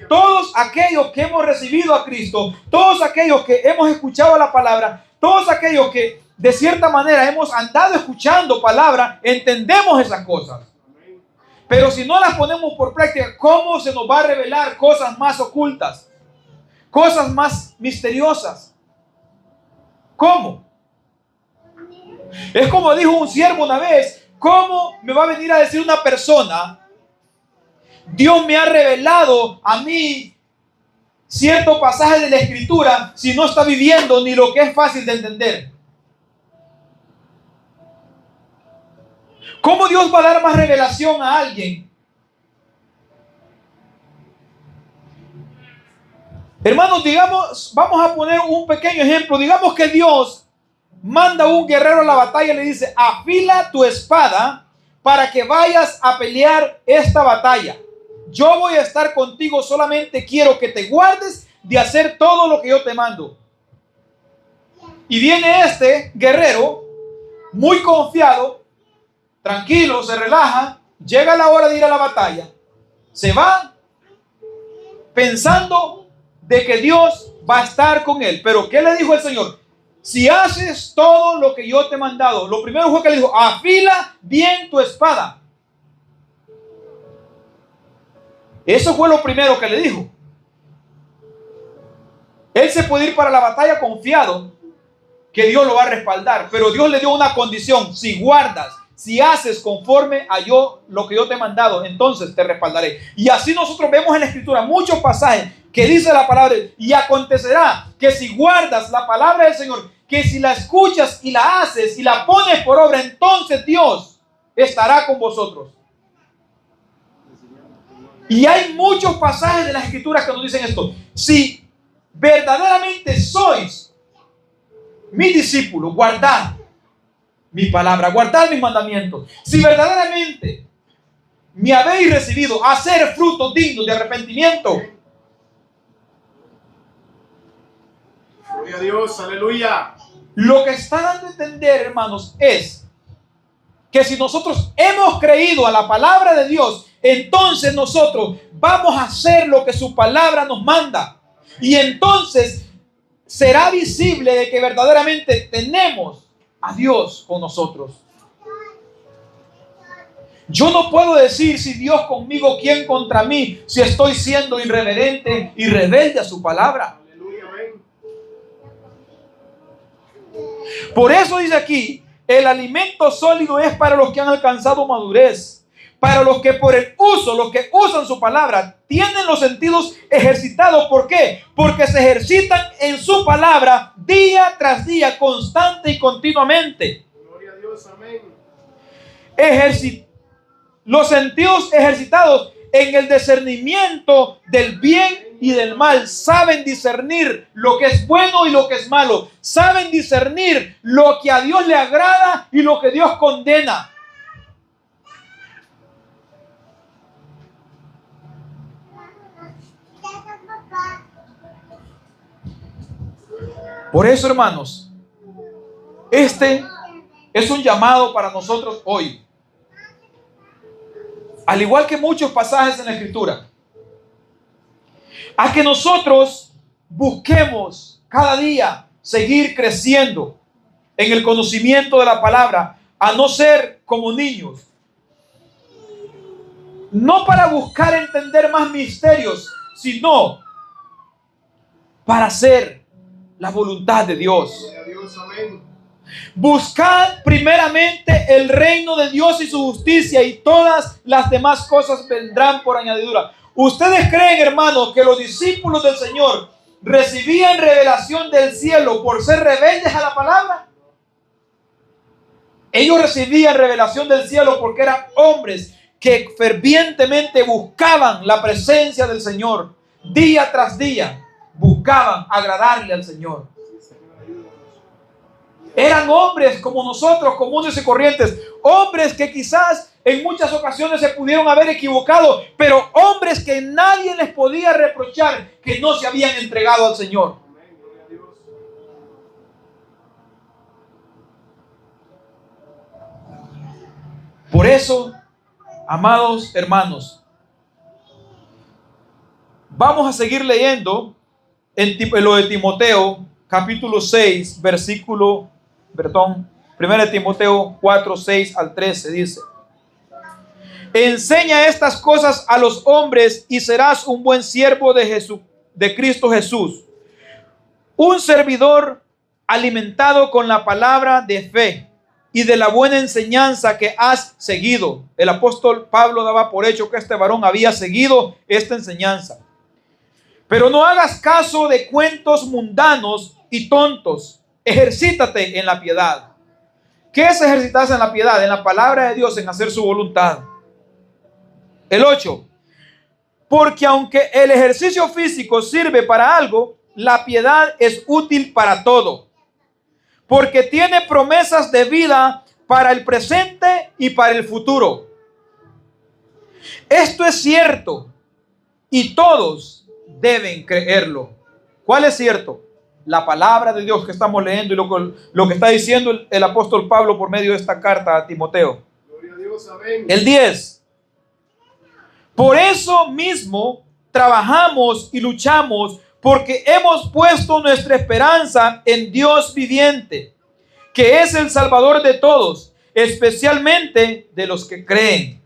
Todos aquellos que hemos recibido a Cristo, todos aquellos que hemos escuchado la palabra, todos aquellos que de cierta manera hemos andado escuchando palabra, entendemos esas cosas. Pero si no las ponemos por práctica, ¿cómo se nos va a revelar cosas más ocultas? Cosas más misteriosas. ¿Cómo? Es como dijo un siervo una vez, ¿cómo me va a venir a decir una persona: Dios me ha revelado a mí cierto pasaje de la Escritura, si no está viviendo ni lo que es fácil de entender? ¿Cómo Dios va a dar más revelación a alguien? Hermanos, digamos, vamos a poner un pequeño ejemplo. Digamos que Dios manda a un guerrero a la batalla y le dice: afila tu espada para que vayas a pelear esta batalla. Yo voy a estar contigo, solamente quiero que te guardes de hacer todo lo que yo te mando. Y viene este guerrero muy confiado, tranquilo, se relaja, llega la hora de ir a la batalla, se va pensando de que Dios va a estar con él. Pero ¿qué le dijo el Señor? Si haces todo lo que yo te he mandado. Lo primero fue que le dijo: afila bien tu espada. Eso fue lo primero que le dijo. Él se puede ir para la batalla confiado que Dios lo va a respaldar, pero Dios le dio una condición: si guardas, si haces conforme a lo que yo te he mandado, entonces te respaldaré. Y así nosotros vemos en la Escritura muchos pasajes que dice la palabra: y acontecerá que si guardas la palabra del Señor, que si la escuchas y la haces y la pones por obra, entonces Dios estará con vosotros. Y hay muchos pasajes de las Escrituras que nos dicen esto: si verdaderamente sois mi discípulo, guardad mi palabra, guardad mis mandamientos. Si verdaderamente me habéis recibido, hacer frutos dignos de arrepentimiento. Gloria a Dios, aleluya. Lo que está dando a entender, hermanos, es que si nosotros hemos creído a la palabra de Dios, entonces nosotros vamos a hacer lo que su palabra nos manda. Y entonces será visible de que verdaderamente tenemos a Dios con nosotros. Yo no puedo decir si Dios conmigo, ¿quién contra mí? Si estoy siendo irreverente y rebelde a su palabra. Aleluya, amén. Por eso dice aquí, el alimento sólido es para los que han alcanzado madurez, para los que por el uso, los que usan su palabra, tienen los sentidos ejercitados. ¿Por qué? Porque se ejercitan en su palabra día tras día, constante y continuamente. Gloria a Dios, amén. Los sentidos ejercitados en el discernimiento del bien y del mal. Saben discernir lo que es bueno y lo que es malo. Saben discernir lo que a Dios le agrada y lo que Dios condena. Por eso, hermanos, este es un llamado para nosotros hoy. Al igual que muchos pasajes en la Escritura, a que nosotros busquemos cada día seguir creciendo en el conocimiento de la palabra, a no ser como niños. No para buscar entender más misterios, sino para hacer la voluntad de Dios. Gloria a Dios, amén. Buscad primeramente el reino de Dios y su justicia, y todas las demás cosas vendrán por añadidura. ¿Ustedes creen, hermanos, que los discípulos del Señor recibían revelación del cielo por ser rebeldes a la palabra? Ellos recibían revelación del cielo porque eran hombres que fervientemente buscaban la presencia del Señor. Día tras día buscaban agradarle al Señor. Eran hombres como nosotros, comunes y corrientes. Hombres que quizás en muchas ocasiones se pudieron haber equivocado, pero hombres que nadie les podía reprochar que no se habían entregado al Señor. Por eso, amados hermanos, vamos a seguir leyendo en lo de Timoteo, capítulo 6, 1 de Timoteo 4, 6 al 13, dice: enseña estas cosas a los hombres y serás un buen siervo de Cristo Jesús, un servidor alimentado con la palabra de fe y de la buena enseñanza que has seguido. El apóstol Pablo daba por hecho que este varón había seguido esta enseñanza. Pero no hagas caso de cuentos mundanos y tontos. Ejercítate en la piedad. ¿Qué es ejercitarse en la piedad? En la palabra de Dios, en hacer su voluntad. El 8. Porque aunque el ejercicio físico sirve para algo, la piedad es útil para todo. Porque tiene promesas de vida para el presente y para el futuro. Esto es cierto y todos deben creerlo. ¿Cuál es cierto? La palabra de Dios que estamos leyendo y lo que está diciendo el apóstol Pablo por medio de esta carta a Timoteo. Gloria a Dios, amén. El 10. Por eso mismo trabajamos y luchamos, porque hemos puesto nuestra esperanza en Dios viviente, que es el Salvador de todos, especialmente de los que creen.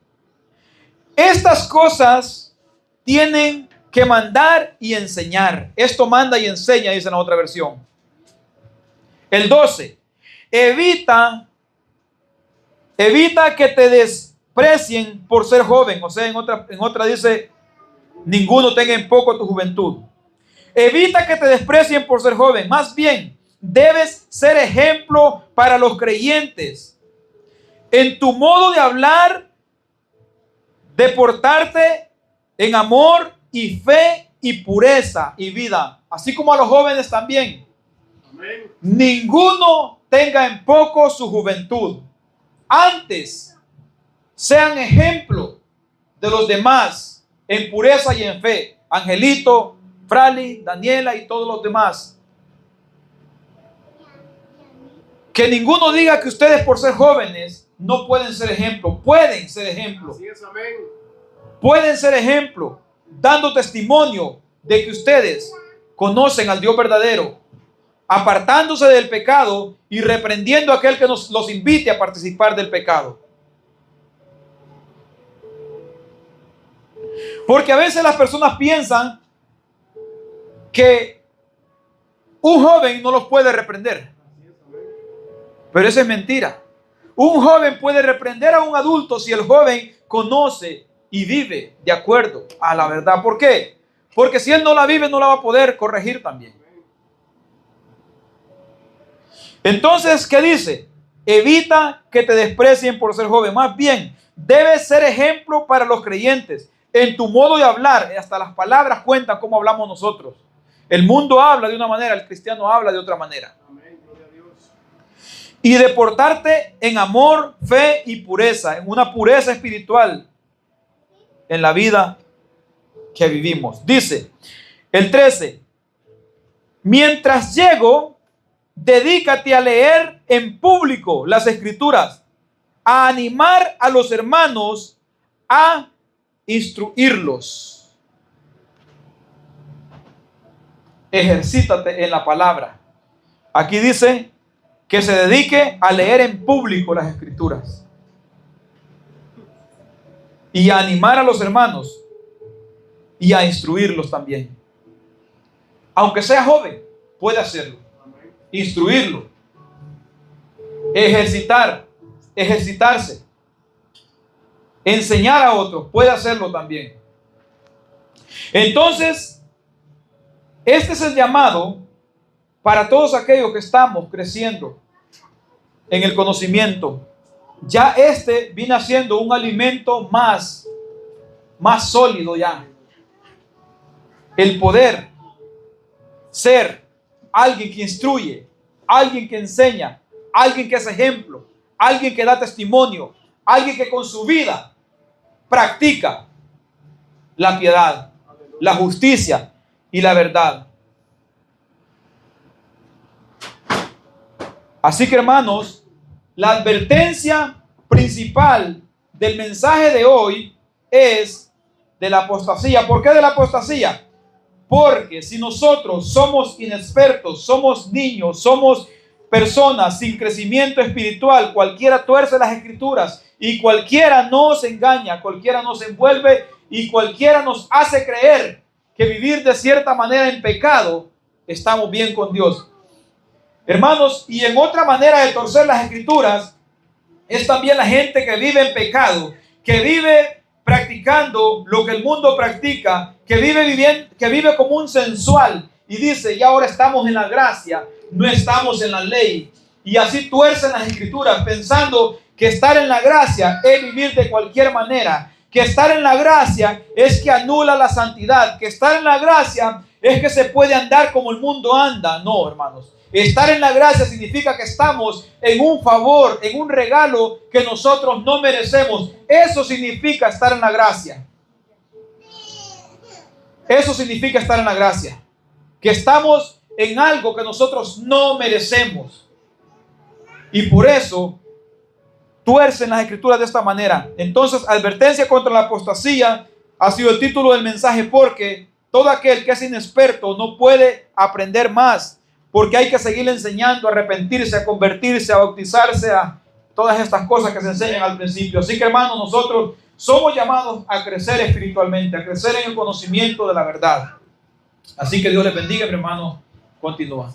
Estas cosas tienen que mandar y enseñar. Esto manda y enseña, dice en la otra versión. El 12. Evita que te desprecien por ser joven. O sea, en otra dice: ninguno tenga en poco tu juventud. Evita que te desprecien por ser joven. Más bien, debes ser ejemplo para los creyentes en tu modo de hablar, de portarte en amor y fe y pureza y vida, así como a los jóvenes también. Amén. Ninguno tenga en poco su juventud. Antes, sean ejemplo de los demás en pureza y en fe. Angelito, Frali, Daniela y todos los demás. Que ninguno diga que ustedes, por ser jóvenes, no pueden ser ejemplo. Pueden ser ejemplo. Así es, amén. Pueden ser ejemplo, dando testimonio de que ustedes conocen al Dios verdadero, apartándose del pecado y reprendiendo a aquel que los invite a participar del pecado. Porque a veces las personas piensan que un joven no los puede reprender. Pero eso es mentira. Un joven puede reprender a un adulto si el joven conoce y vive de acuerdo a la verdad. ¿Por qué? Porque si él no la vive, no la va a poder corregir también. Entonces, ¿qué dice? Evita que te desprecien por ser joven. Más bien, debes ser ejemplo para los creyentes en tu modo de hablar. Hasta las palabras cuentan cómo hablamos nosotros. El mundo habla de una manera, el cristiano habla de otra manera. Y de portarte en amor, fe y pureza, en una pureza espiritual en la vida que vivimos. Dice el 13, mientras llego, dedícate a leer en público las escrituras, a animar a los hermanos, a instruirlos. Ejercítate en la palabra. Aquí dice que se dedique a leer en público las escrituras y a animar a los hermanos y a instruirlos también. Aunque sea joven, puede hacerlo. Instruirlo, ejercitarse, enseñar a otros, puede hacerlo también. Entonces, este es el llamado para todos aquellos que estamos creciendo en el conocimiento. Ya este viene siendo un alimento más sólido ya. El poder ser alguien que instruye, alguien que enseña, alguien que es ejemplo, alguien que da testimonio, alguien que con su vida practica la piedad, la justicia y la verdad. Así que, hermanos, la advertencia principal del mensaje de hoy es de la apostasía. ¿Por qué de la apostasía? Porque si nosotros somos inexpertos, somos niños, somos personas sin crecimiento espiritual, cualquiera tuerce las escrituras y cualquiera nos engaña, cualquiera nos envuelve y cualquiera nos hace creer que vivir de cierta manera en pecado, estamos bien con Dios. Hermanos, y en otra manera de torcer las escrituras es también la gente que vive en pecado, que vive practicando lo que el mundo practica, que vive como un sensual y dice, ya ahora estamos en la gracia, no estamos en la ley. Y así tuercen las escrituras pensando que estar en la gracia es vivir de cualquier manera, que estar en la gracia es que anula la santidad, que estar en la gracia es que se puede andar como el mundo anda. No, hermanos. Estar en la gracia significa que estamos en un favor, en un regalo que nosotros no merecemos. Eso significa estar en la gracia. Eso significa estar en la gracia. Que estamos en algo que nosotros no merecemos. Y por eso tuercen las escrituras de esta manera. Entonces, advertencia contra la apostasía ha sido el título del mensaje, porque todo aquel que es inexperto no puede aprender más. Porque hay que seguir enseñando a arrepentirse, a convertirse, a bautizarse, a todas estas cosas que se enseñan al principio. Así que, hermanos, nosotros somos llamados a crecer espiritualmente, a crecer en el conocimiento de la verdad. Así que Dios les bendiga, mi hermano. Continúa.